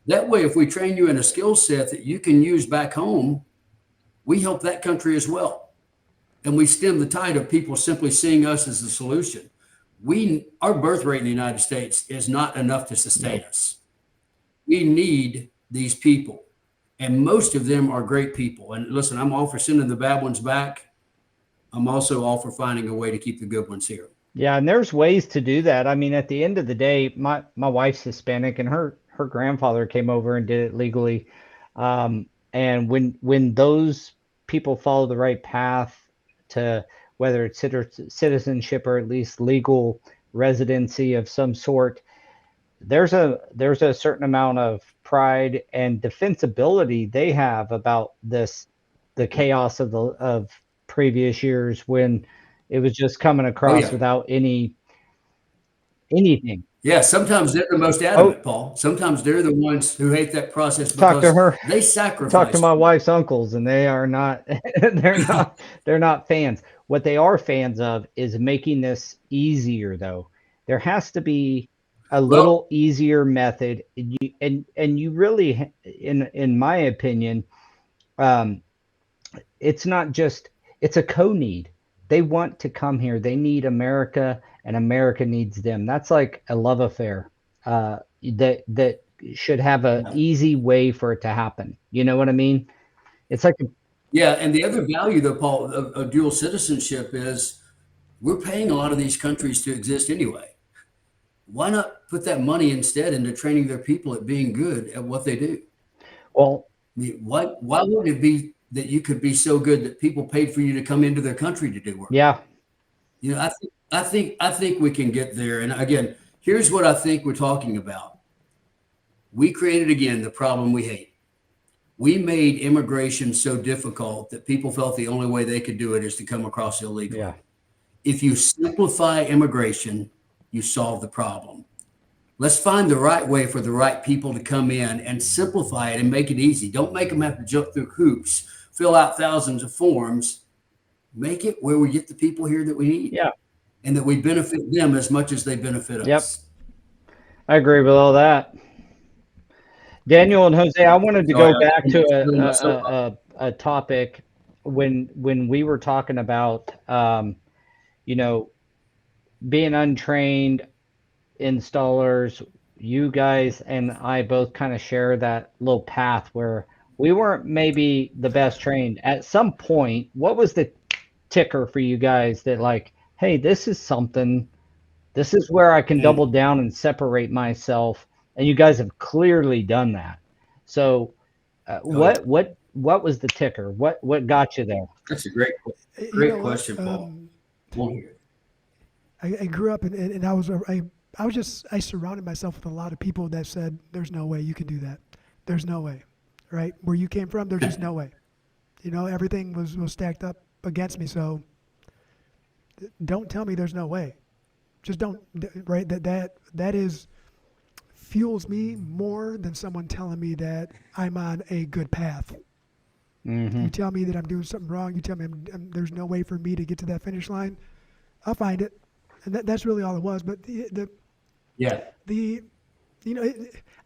That way, if we train you in a skill set that you can use back home, we help that country as well. And we stem the tide of people simply seeing us as the solution. Our birth rate in the United States is not enough to sustain us. We need these people. And most of them are great people. And listen, I'm all for sending the bad ones back. I'm also all for finding a way to keep the good ones here. Yeah, and there's ways to do that. I mean, at the end of the day, my wife's Hispanic, and her grandfather came over and did it legally. And when those people follow the right path to, whether it's citizenship or at least legal residency of some sort, there's a certain amount of pride and defensibility they have about this, the chaos of previous years when it was just coming across without anything. Yeah, sometimes they're the most adamant, Paul. Sometimes they're the ones who hate that process because they sacrifice. Talk to my wife's uncles, and they are not. they're not fans. What they are fans of is making this easier, though. There has to be a little easier method, and you really, in my opinion, it's not just, it's a co-need. They want to come here. They need America, and America needs them. That's like a love affair that should have an easy way for it to happen. You know what I mean? It's like and the other value, though, Paul, of dual citizenship is we're paying a lot of these countries to exist anyway. Why not put that money instead into training their people at being good at what they do? Well, I mean, why would it be that you could be so good that people paid for you to come into their country to do work? Yeah. You know, I think we can get there. And again, here's what I think we're talking about. We created, again, the problem we hate. We made immigration so difficult that people felt the only way they could do it is to come across illegally. Yeah. If you simplify immigration, you solve the problem. Let's find the right way for the right people to come in and simplify it and make it easy. Don't make them have to jump through hoops, fill out thousands of forms. Make it where we get the people here that we need. Yeah. And that we benefit them as much as they benefit us. I agree with all that. Daniel and Jose, I wanted to go back to a topic when we were talking about, being untrained installers. You guys and I both kind of share that little path where we weren't maybe the best trained. At some point, what was the ticker for you guys that like, hey, this is something, this is where I can double down and separate myself? And you guys have clearly done that. So What was the ticker? What got you there? That's a great question, Paul. We'll hear it. I grew up and I surrounded myself with a lot of people that said, there's no way you can do that. There's no way, right? Where you came from, there's just no way. Everything was stacked up against me. So don't tell me there's no way. Just don't, right? That is fuels me more than someone telling me that I'm on a good path. Mm-hmm. You tell me that I'm doing something wrong. You tell me there's no way for me to get to that finish line. I'll find it. And that's really all it was. But I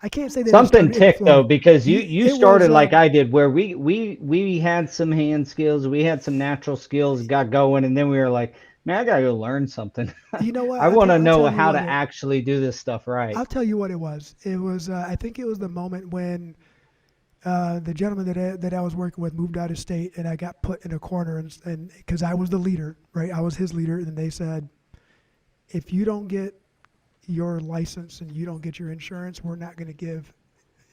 can't say that something ticked though, because you started like I did, where we had some hand skills, we had some natural skills, got going, and then we were like, man, I gotta go learn something. You know what? I want to know how to actually do this stuff right. I'll tell you what it was. It was I think it was the moment when the gentleman that I was working with moved out of state, and I got put in a corner, and because I was the leader, right? I was his leader, and they said, if you don't get your license and you don't get your insurance, we're not going to give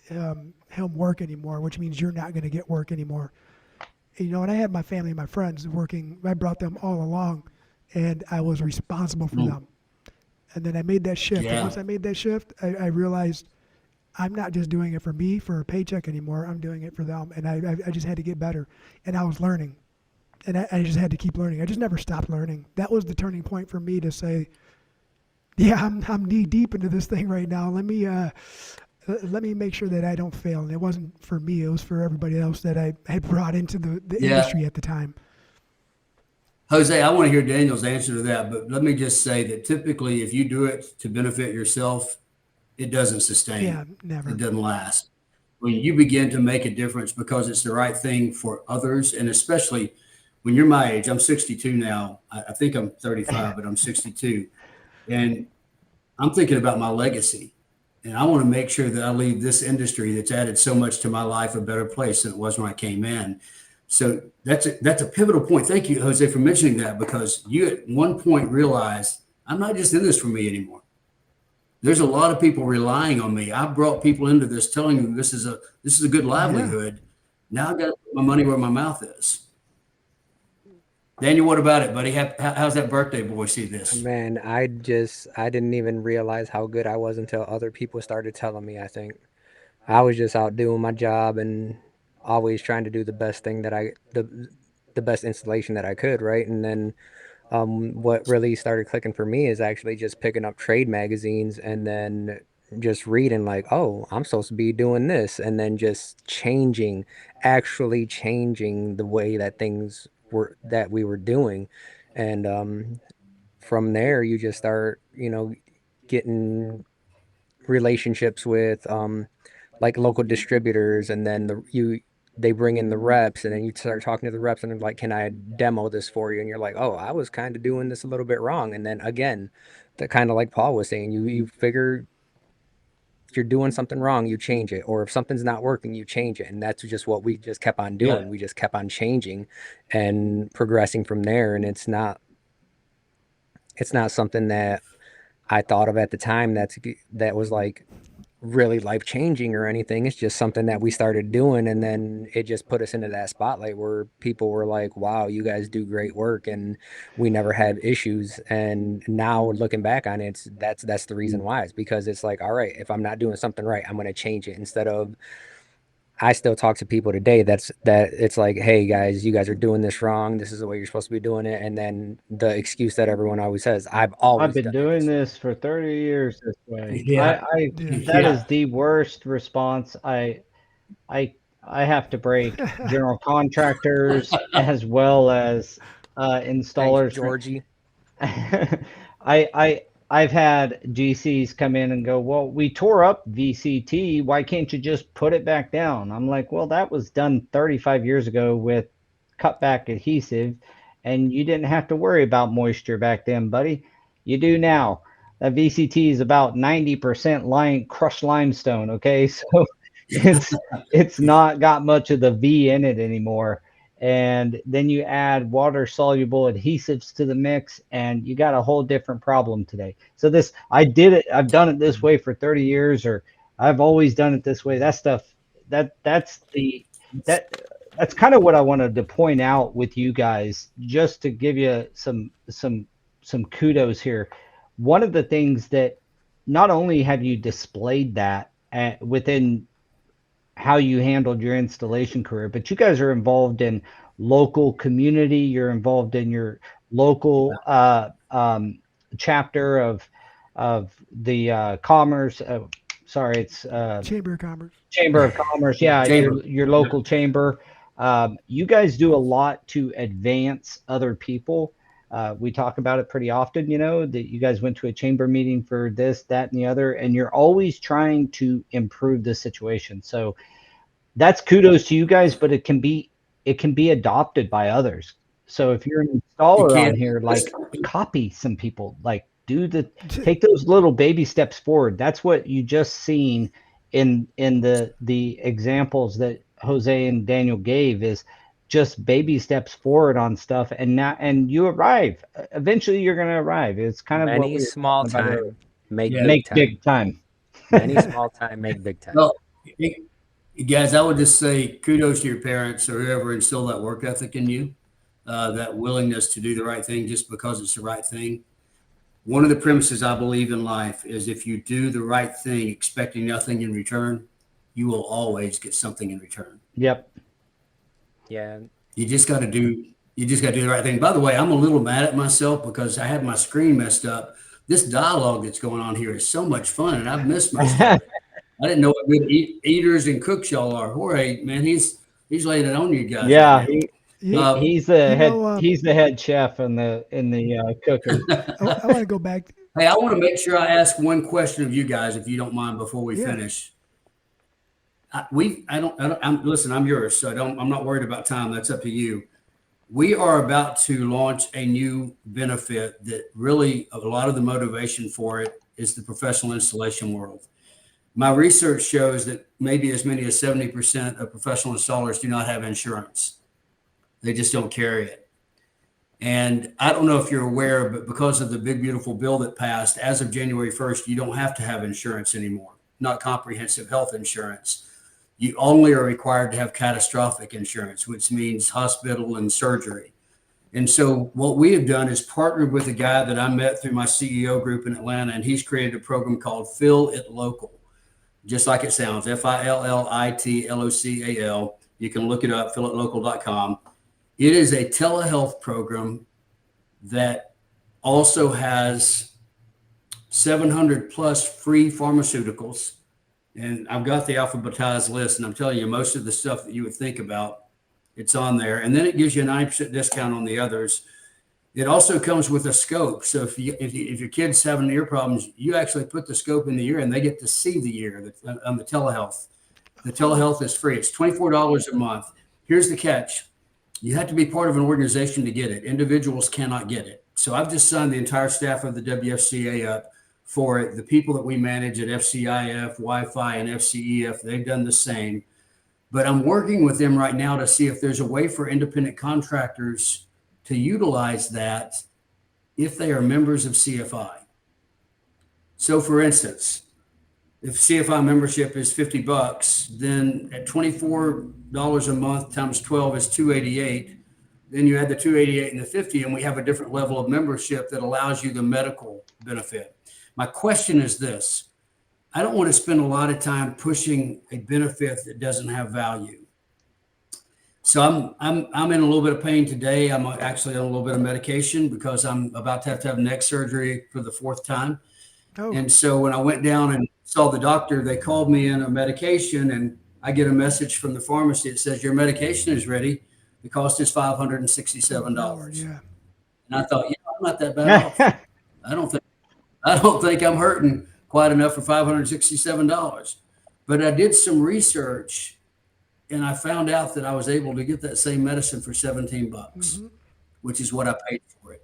him work anymore, which means you're not going to get work anymore. And I had my family and my friends working. I brought them all along, and I was responsible for them. And then I made that shift. And once I made that shift, I realized I'm not just doing it for me for a paycheck anymore. I'm doing it for them. And I just had to get better. And I was learning. And I just had to keep learning. I just never stopped learning. That was the turning point for me to say, yeah, I'm knee deep into this thing right now. Let me make sure that I don't fail. And it wasn't for me. It was for everybody else that I had brought into the industry at the time. Jose, I want to hear Daniel's answer to that, but let me just say that typically if you do it to benefit yourself, it doesn't sustain. Yeah, never. It doesn't last. When you begin to make a difference because it's the right thing for others, and especially when you're my age, I'm 62 now. I think I'm 35, but I'm 62. And I'm thinking about my legacy. And I want to make sure that I leave this industry that's added so much to my life a better place than it was when I came in. So that's a pivotal point. Thank you, Jose, for mentioning that, because you at one point realized I'm not just in this for me anymore. There's a lot of people relying on me. I brought people into this telling them this is a good livelihood. Yeah. Now I've got to put my money where my mouth is. Daniel, what about it, buddy? How's that birthday boy see this? Man, I didn't even realize how good I was until other people started telling me. I think I was just out doing my job and always trying to do the best thing the best installation that I could, right? And then what really started clicking for me is actually just picking up trade magazines and then just reading like, oh, I'm supposed to be doing this, and then just actually changing the way that things were that we were doing. And from there you just start getting relationships with like local distributors, and then they bring in the reps, and then you start talking to the reps, and they're like, can I demo this for you? And you're like, oh, I was kind of doing this a little bit wrong. And then again, that kind of like Paul was saying, you figure if you're doing something wrong, you change it, or if something's not working, you change it. And that's just what we just kept on doing. Yeah. We just kept on changing and progressing from there. And it's not something that I thought of at the time that was like really life-changing or anything. It's just something that we started doing, and then it just put us into that spotlight where people were like, wow, you guys do great work, and we never had issues. And now looking back on it, that's the reason why. It's because it's like, all right, if I'm not doing something right, I'm going to change it. Instead of, I still talk to people today that it's like, hey guys, you guys are doing this wrong. This is the way you're supposed to be doing it. And then the excuse that everyone always says, I've been doing this for 30 years this way. Yeah. That is the worst response. I have to break general contractors as well as installers. Thanks, Georgie. I've had GCs come in and go, well, we tore up VCT. Why can't you just put it back down? I'm like, well, that was done 35 years ago with cutback adhesive, and you didn't have to worry about moisture back then, buddy. You do now. That VCT is about 90% crushed limestone, okay? So it's not got much of the V in it anymore. And then you add water-soluble adhesives to the mix, and you got a whole different problem today. So I've done it this way for 30 years, or I've always done it this way. That that's kind of what I wanted to point out with you guys, just to give you some kudos here. One of the things that not only have you displayed that within how you handled your installation career, but you guys are involved in local community. You're involved in your local chapter of the commerce. Sorry, it's Chamber of Commerce. Chamber of Commerce. Yeah, your local chamber. You guys do a lot to advance other people. We talk about it pretty often, that you guys went to a chamber meeting for this, that, and the other, and you're always trying to improve the situation. So that's kudos to you guys, but it can be adopted by others. So if you're an installer on here, like, copy some people, like take those little baby steps forward. That's what you just seen in the examples that Jose and Daniel gave, is just baby steps forward on stuff, and you arrive. Eventually you're going to arrive. It's kind of many small time make big time. Many small time make big time. Well, guys, I would just say kudos to your parents or whoever instilled that work ethic in you, that willingness to do the right thing just because it's the right thing. One of the premises I believe in life is if you do the right thing expecting nothing in return, you will always get something in return. Yep. Yeah. You just got to do the right thing. By the way, I'm a little mad at myself because I had my screen messed up. This dialogue that's going on here is so much fun, and I've missed my stuff. I didn't know what good eaters and cooks y'all are. Jorge, man, he's laying it on you guys. Yeah, he's the head chef in the cooking. I want to go back. Hey, I want to make sure I ask one question of you guys, if you don't mind, before we finish. Listen, I'm yours, so I'm not worried about time. That's up to you. We are about to launch a new benefit that really, a lot of the motivation for it is the professional installation world. My research shows that maybe as many as 70% of professional installers do not have insurance. They just don't carry it. And I don't know if you're aware, but because of the big, beautiful bill that passed, as of January 1st, you don't have to have insurance anymore, not comprehensive health insurance. You only are required to have catastrophic insurance, which means hospital and surgery. And so what we have done is partnered with a guy that I met through my CEO group in Atlanta, and he's created a program called Fill It Local, just like it sounds, FILLITLOCAL. You can look it up, fillitlocal.com. It is a telehealth program that also has 700 plus free pharmaceuticals. And I've got the alphabetized list, and I'm telling you, most of the stuff that you would think about, it's on there. And then it gives you a 9% discount on the others. It also comes with a scope. So if your kid's having ear problems, you actually put the scope in the ear, and they get to see the ear on the telehealth. The telehealth is free. It's $24 a month. Here's the catch. You have to be part of an organization to get it. Individuals cannot get it. So I've just signed the entire staff of the WFCA up for it. The people that we manage at FCIF, Wi-Fi, and FCEF, they've done the same. But I'm working with them right now to see if there's a way for independent contractors to utilize that if they are members of CFI. So for instance, if CFI membership is $50, then at $24 a month times 12 is $288. Then you add the $288 and the $50, and we have a different level of membership that allows you the medical benefit. My question is this: I don't want to spend a lot of time pushing a benefit that doesn't have value. So I'm in a little bit of pain today. I'm actually on a little bit of medication because I'm about to have neck surgery for the 4th time. Oh. And so when I went down and saw the doctor, they called me in a medication, and I get a message from the pharmacy that says your medication is ready. The cost is $567. Yeah. And I thought, I'm not that bad off. I don't think I'm hurting quite enough for $567. But I did some research, and I found out that I was able to get that same medicine for $17, which is what I paid for it.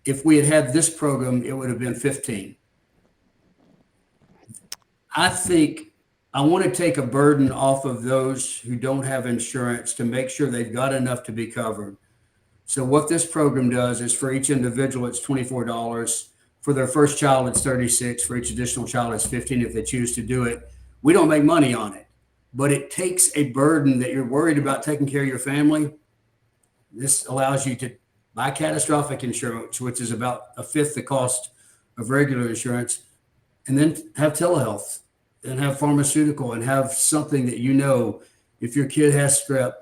If we had this program, it would have been $15. I think I want to take a burden off of those who don't have insurance to make sure they've got enough to be covered. So what this program does is for each individual, it's $24. For their first child, it's $36. For each additional child, it's $15 if they choose to do it. We don't make money on it. but it takes a burden that you're worried about taking care of your family. This allows you to buy catastrophic insurance, which is about a fifth the cost of regular insurance, and then have telehealth and have pharmaceutical and have something that, you know, if your kid has strep,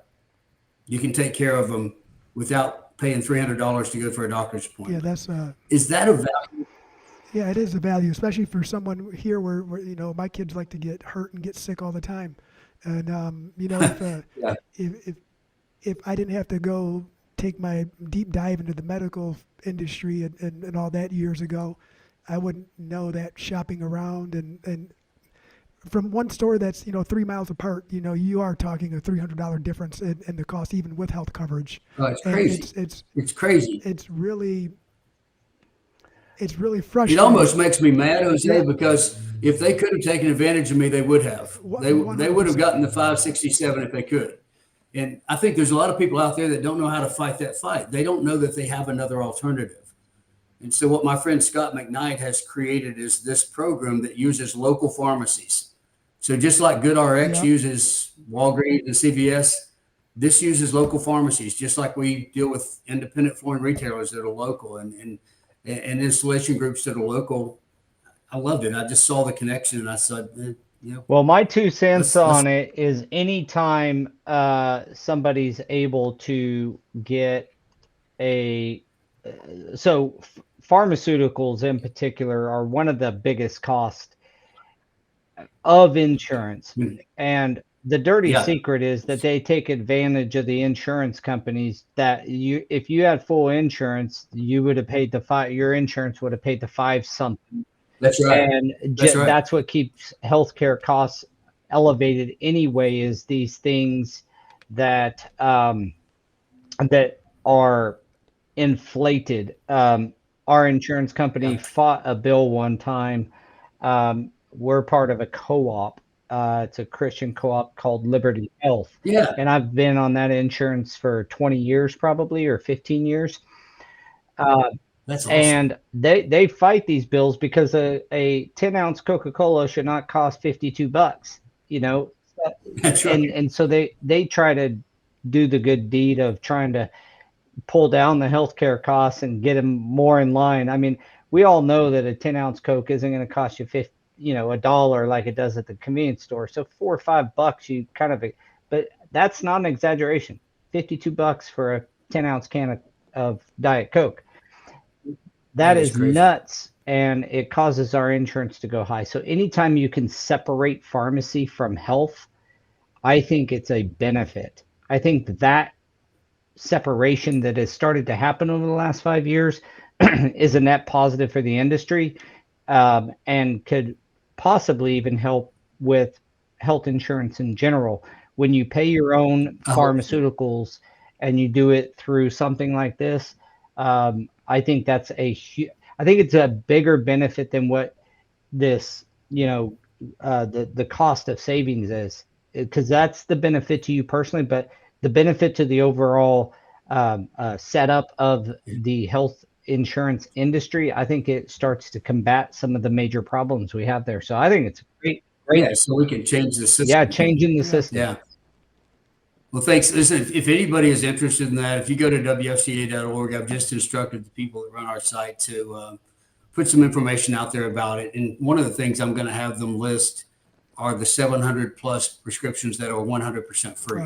you can take care of them without paying $300 to go for a doctor's appointment. Yeah, that's Is that a value? yeah, it is a value, especially for someone here where you know, my kids like to get hurt and get sick all the time, and you know, Yeah. if I didn't have to go take my deep dive into the medical industry and all that years ago, I wouldn't know that shopping around and from one store that's, you know, 3 miles apart, you know, you are talking a $300 difference in the cost, even with health coverage. Oh, it's And crazy. It's crazy. It's really frustrating. It almost makes me mad, Jose, Yeah. because if they could have taken advantage of me, they would have. They would have gotten the 567 if they could. And I think there's a lot of people out there that don't know how to fight that fight. They don't know that they have another alternative. And so what my friend Scott McKnight has created is this program that uses local pharmacies. So just like GoodRx Yeah. uses Walgreens and CVS, this uses local pharmacies, just like we deal with independent flooring retailers that are local and installation groups that are local. I loved it. I just saw the connection and I said, you know. Well, my 2 cents Let's- on it is anytime somebody's able to get pharmaceuticals in particular are one of the biggest costs of insurance. And the dirty secret is that they take advantage of the insurance companies that if you had full insurance, you would have paid your insurance would have paid the 5 something. That's right. And That's right. that's what keeps healthcare costs elevated anyway, is these things that that are inflated. Our insurance company fought a bill one time. We're part of a co-op. It's a Christian co-op called Liberty Health. Yeah. And I've been on that insurance for 20 years probably, or 15 years. That's awesome. And they fight these bills because a 10-ounce Coca-Cola should not cost $52, you know. That's right. And so they try to do the good deed of trying to pull down the healthcare costs and get them more in line. I mean, we all know that a 10-ounce Coke isn't going to cost you $1 like it does at the convenience store. So $4 or $5, you kind of, but that's not an exaggeration. $52 for a 10-ounce can of Diet Coke. That is crazy. nuts, and it causes our insurance to go high. So anytime you can separate pharmacy from health, I think it's a benefit. I think that separation that has started to happen over the last 5 years is a net positive for the industry, and could possibly even help with health insurance in general. When you pay your own pharmaceuticals and you do it through something like this, I think that's I think it's a bigger benefit than what this, the cost of savings is, because that's the benefit to you personally, but the benefit to the overall setup of the health insurance industry, I think it starts to combat some of the major problems we have there. So I think it's great. Yeah, so we can change the system. Yeah, changing the system. Yeah. Well, thanks. Listen, if anybody is interested in that, if you go to WFCA.org, I've just instructed the people that run our site to put some information out there about it. And one of the things I'm going to have them list are the 700 plus prescriptions that are 100% free.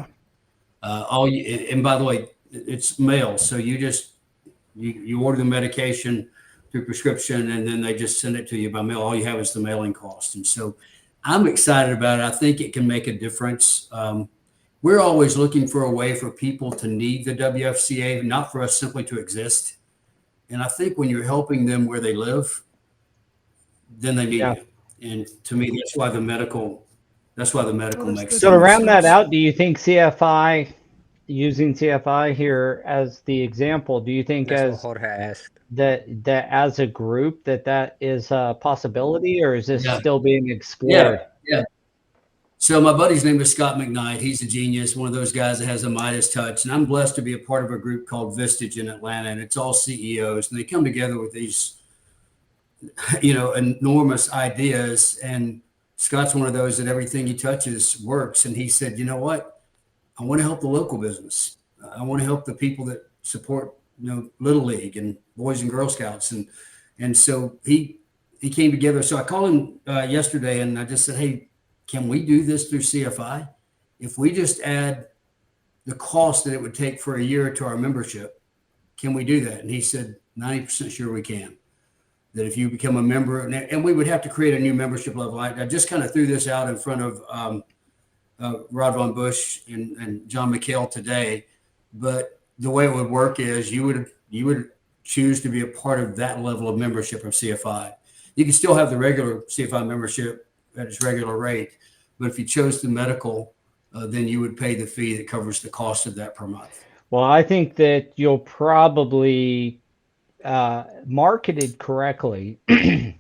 Wow. And by the way, it's mail. So you order the medication through prescription, and then they just send it to you by mail. All you have is the mailing cost. And so I'm excited about it. I think it can make a difference. We're always looking for a way for people to need the WFCA, not for us simply to exist. And I think when you're helping them where they live, then they need you. And to me, that's why the medical makes sense. So to round that out, do you think using CFI here as the example, do you think That's what Jorge asked. that as a group that is a possibility, or is this still being explored? Yeah. So my buddy's name is Scott McKnight. He's a genius, one of those guys that has a Midas touch. And I'm blessed to be a part of a group called Vistage in Atlanta, and it's all CEOs, and they come together with these, enormous ideas. And Scott's one of those that everything he touches works. And he said, you know what? I want to help the local business. I want to help the people that support, Little League and Boys and Girl Scouts. And so he came together. So I called him yesterday and I just said, hey, can we do this through CFI? If we just add the cost that it would take for a year to our membership, can we do that? And he said, 90% sure we can. That if you become a member, and we would have to create a new membership level. I just kind of threw this out in front of Rod Von Bush and John McHale today. But the way it would work is you would choose to be a part of that level of membership of CFI. You can still have the regular CFI membership at its regular rate, but if you chose the medical, then you would pay the fee that covers the cost of that per month. Well, I think that you'll probably marketed correctly, the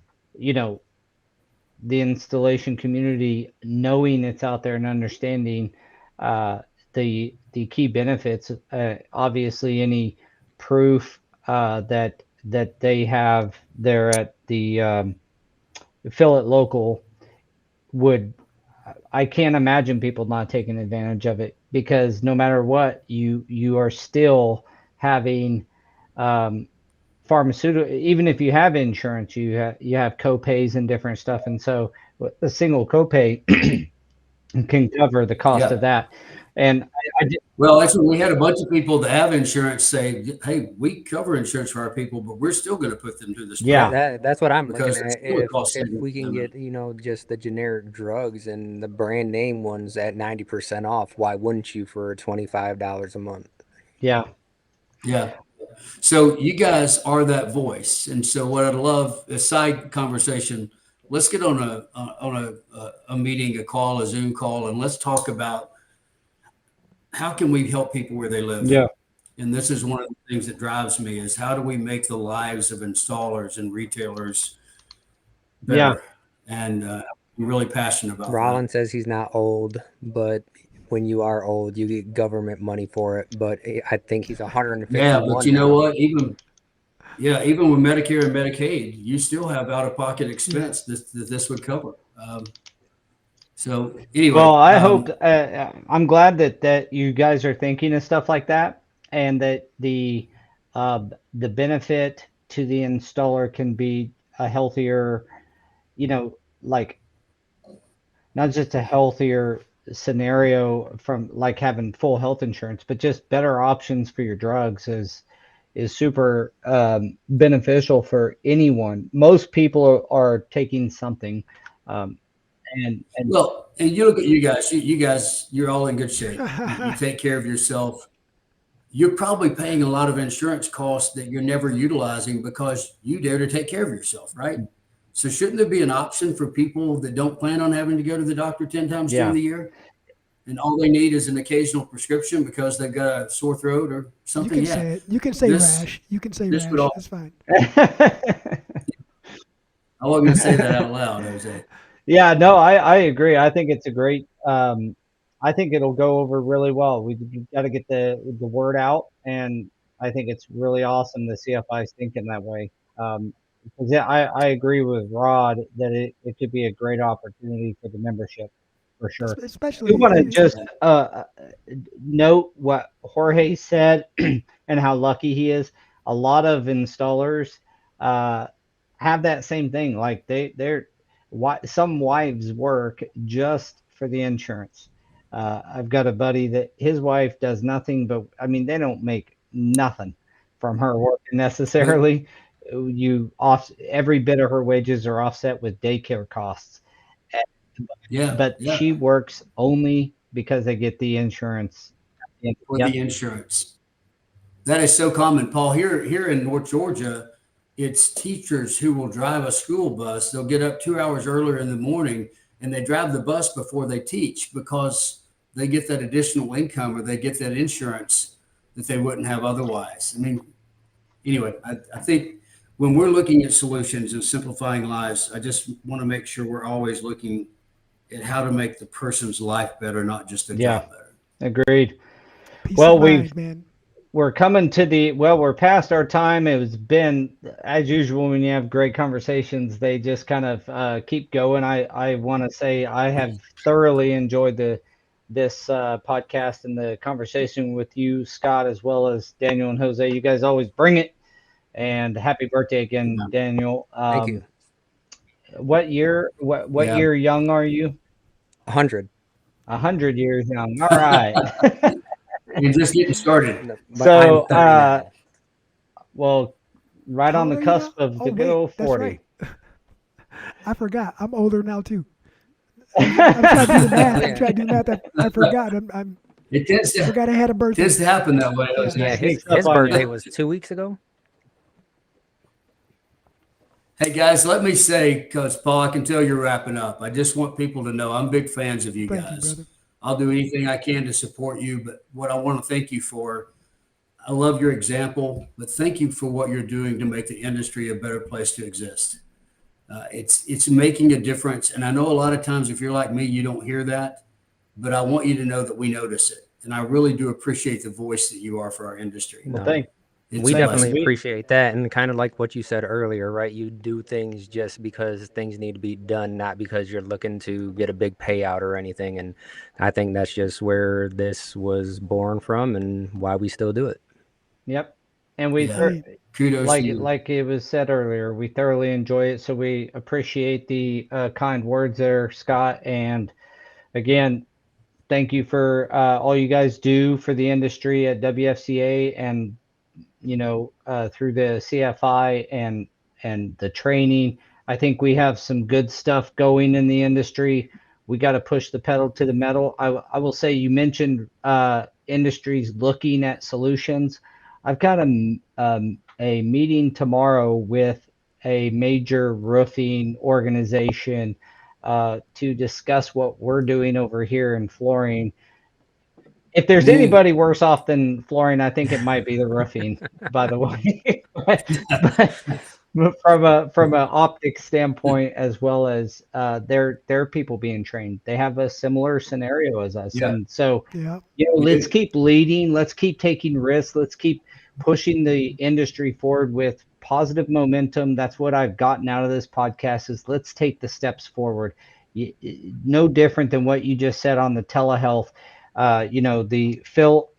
installation community knowing it's out there and understanding the key benefits. Obviously, any proof that they have there at the fill it local I can't imagine people not taking advantage of it, because no matter what, you are still having pharmaceutical. Even if you have insurance, you have co-pays and different stuff, and so a single copay can cover the cost of that. And well, actually, we had a bunch of people that have insurance say, "Hey, we cover insurance for our people, but we're still going to put them through this." Yeah, that's what I'm looking because at. If we can get just the generic drugs and the brand name ones at 90% off, why wouldn't you for $25 a month? Yeah. So you guys are that voice, and so what I'd love, a side conversation. Let's get on a meeting, a call, a Zoom call, and let's talk about how can we help people where they live. Yeah. And this is one of the things that drives me, is how do we make the lives of installers and retailers better? Yeah. And I'm really passionate about Rollins says he's not old, but when you are old, you get government money for it. But I think he's 151. Yeah, but you know now. what? Even with Medicare and Medicaid, you still have out-of-pocket expense that this would cover. So anyway, well, I hope I'm glad that you guys are thinking of stuff like that, and that the benefit to the installer can be a healthier, like not just a healthier scenario from like having full health insurance, but just better options for your drugs is super beneficial for anyone. Most people are taking something. And you look at you guys, you're all in good shape. You take care of yourself. You're probably paying a lot of insurance costs that you're never utilizing because you dare to take care of yourself, right? So shouldn't there be an option for people that don't plan on having to go to the doctor 10 times during the year, and all they need is an occasional prescription because they've got a sore throat or something? You can say it. You can say rash. You can say rash. That's fine. I wasn't going to say that out loud, Jose. Yeah, no, I agree. I think it's a great. I think it'll go over really well. We've got to get the word out, and I think it's really awesome the CFI is thinking that way. Because I agree with Rod that it could be a great opportunity for the membership, for sure. Especially, we want to just note what Jorge said and how lucky he is. A lot of installers have that same thing. Like some wives work just for the insurance. I've got a buddy that his wife does nothing but, they don't make nothing from her work necessarily. Every bit of her wages are offset with daycare costs. But she works only because they get the insurance. For the insurance. That is so common, Paul. Here in North Georgia, it's teachers who will drive a school bus. They'll get up 2 hours earlier in the morning and they drive the bus before they teach because they get that additional income, or they get that insurance that they wouldn't have otherwise. Anyway, I think when we're looking at solutions and simplifying lives, I just want to make sure we're always looking at how to make the person's life better, not just the job better. Agreed. Peace of mind, man. we're coming to we're past our time. It was been, as usual, when you have great conversations, they just kind of keep going. I want to say I have thoroughly enjoyed this podcast and the conversation with you, Scott, as well as Daniel and Jose. You guys always bring it. And happy birthday again, Daniel. Thank you. What year year young are you? 100. 100 years young. All right. You're just getting started. But So, I'm 30 now. well, right How on the old are you cusp now? of Oh, the good wait, old that's 40. right. I forgot. I'm older now too. I'm trying to do the math. I'm trying to do math. I forgot. It tends I forgot I had a birthday. to happen that way. Yeah. Yeah, his Sneaks up on birthday you. was 2 weeks ago. Hey guys, let me say, because Paul, I can tell you're wrapping up. I just want people to know I'm big fans of you Thank you, guys. brother. I'll do anything I can to support you, but what I want to thank you for, I love your example, but thank you for what you're doing to make the industry a better place to exist. It's making a difference, and I know a lot of times if you're like me, you don't hear that, but I want you to know that we notice it, and I really do appreciate the voice that you are for our industry. Well, No. It's We a definitely blessing. appreciate that, and kind of like what you said earlier, right? You do things just because things need to be done, not because you're looking to get a big payout or anything. And I think that's just where this was born from and why we still do it. Yep. And we, Yeah. Kudos to you. like it was said earlier, we thoroughly enjoy it. So we appreciate the kind words there, Scott. And again, thank you for all you guys do for the industry at WFCA and through the CFI and the training. I think we have some good stuff going in the industry. We got to push the pedal to the metal. I will say, you mentioned industries looking at solutions. I've got a meeting tomorrow with a major roofing organization to discuss what we're doing over here in flooring. If there's anybody worse off than flooring, I think it might be the roofing, by the way. but from a optics standpoint, as well as their people being trained, they have a similar scenario as us. Yeah. And so, Yeah. let's keep leading, let's keep taking risks, let's keep pushing the industry forward with positive momentum. That's what I've gotten out of this podcast, is let's take the steps forward. No different than what you just said on the telehealth. The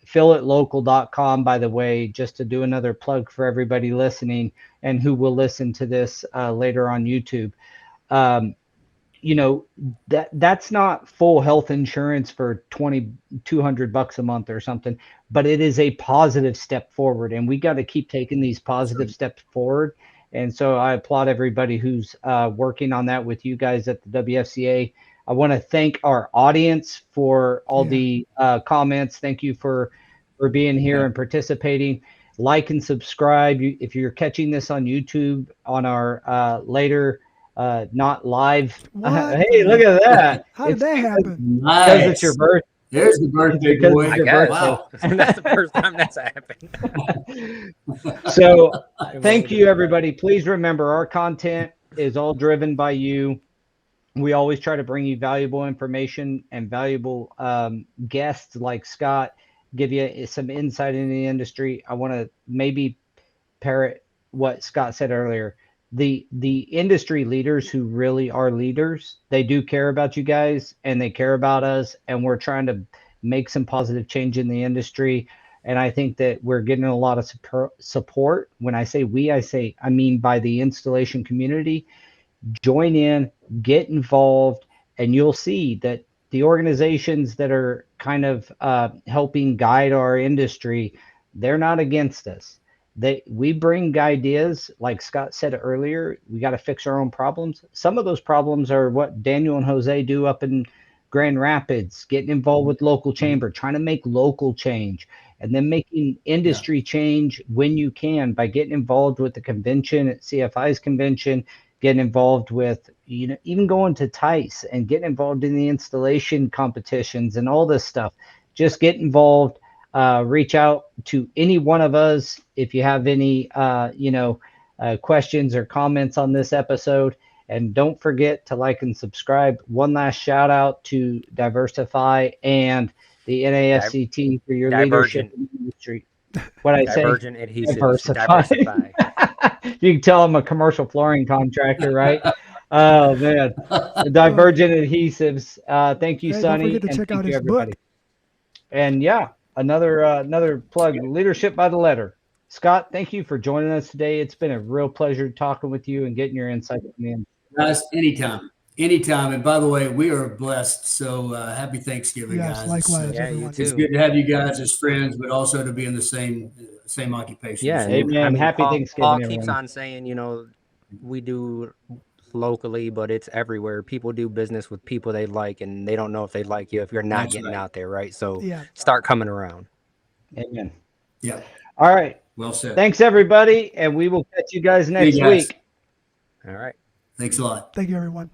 philitlocal.com, by the way, just to do another plug for everybody listening and who will listen to this later on YouTube. That's not full health insurance for $200 a month or something, but it is a positive step forward, and we got to keep taking these positive steps forward. And so I applaud everybody who's working on that with you guys at the WFCA. I want to thank our audience for all the comments. Thank you for being here and participating. Like and subscribe. If you're catching this on YouTube on our later, not live. Hey, look at that. How did that happen? Nice. Because it's your birthday. There's the birthday boy. I guess. Wow. That's the first time that's happened. So thank you, everybody. Please remember, our content is all driven by you. We always try to bring you valuable information and valuable guests like Scott, give you some insight into the industry. I want to maybe parrot what Scott said earlier. The industry leaders who really are leaders, they do care about you guys and they care about us, and we're trying to make some positive change in the industry. And I think that we're getting a lot of support. When I say we, I mean by the installation community. Join in, get involved, and you'll see that the organizations that are kind of helping guide our industry, they're not against us. We bring ideas, like Scott said earlier. We got to fix our own problems. Some of those problems are what Daniel and Jose do up in Grand Rapids, getting involved with local chamber, trying to make local change, and then making industry change when you can by getting involved with the convention at CFI's convention, getting involved with, even going to TICE and getting involved in the installation competitions and all this stuff. Just get involved. Reach out to any one of us if you have any, questions or comments on this episode. And don't forget to like and subscribe. One last shout out to Diversify and the NAFCT for your leadership in the industry. What I say? Divergent adhesives. Diversify. Diversify. You can tell I'm a commercial flooring contractor, right? Oh man, Divergent adhesives. Thank you, Hey, Sonny. don't forget to and check thank out you, his everybody. book. And yeah, another plug. Leadership by the Letter. Scott, thank you for joining us today. It's been a real pleasure talking with you and getting your insight, man. Guys, anytime. And by the way, we are blessed. So happy Thanksgiving, Yes, guys. likewise, Yeah, you everyone. too. It's good to have you guys as friends, but also to be in the same occupation. Yeah, So, and Amen. I mean, Happy Paul Thanksgiving, keeps everyone. on saying, you know, we do locally, but it's everywhere. People do business with people they like, and they don't know if they like you if you're not That's getting right. out there, right? So Yeah. start coming around. Amen. Yeah. All right. Well said. Thanks, everybody, and we will catch you guys next guys. week. All right. Thanks a lot. Thank you, everyone.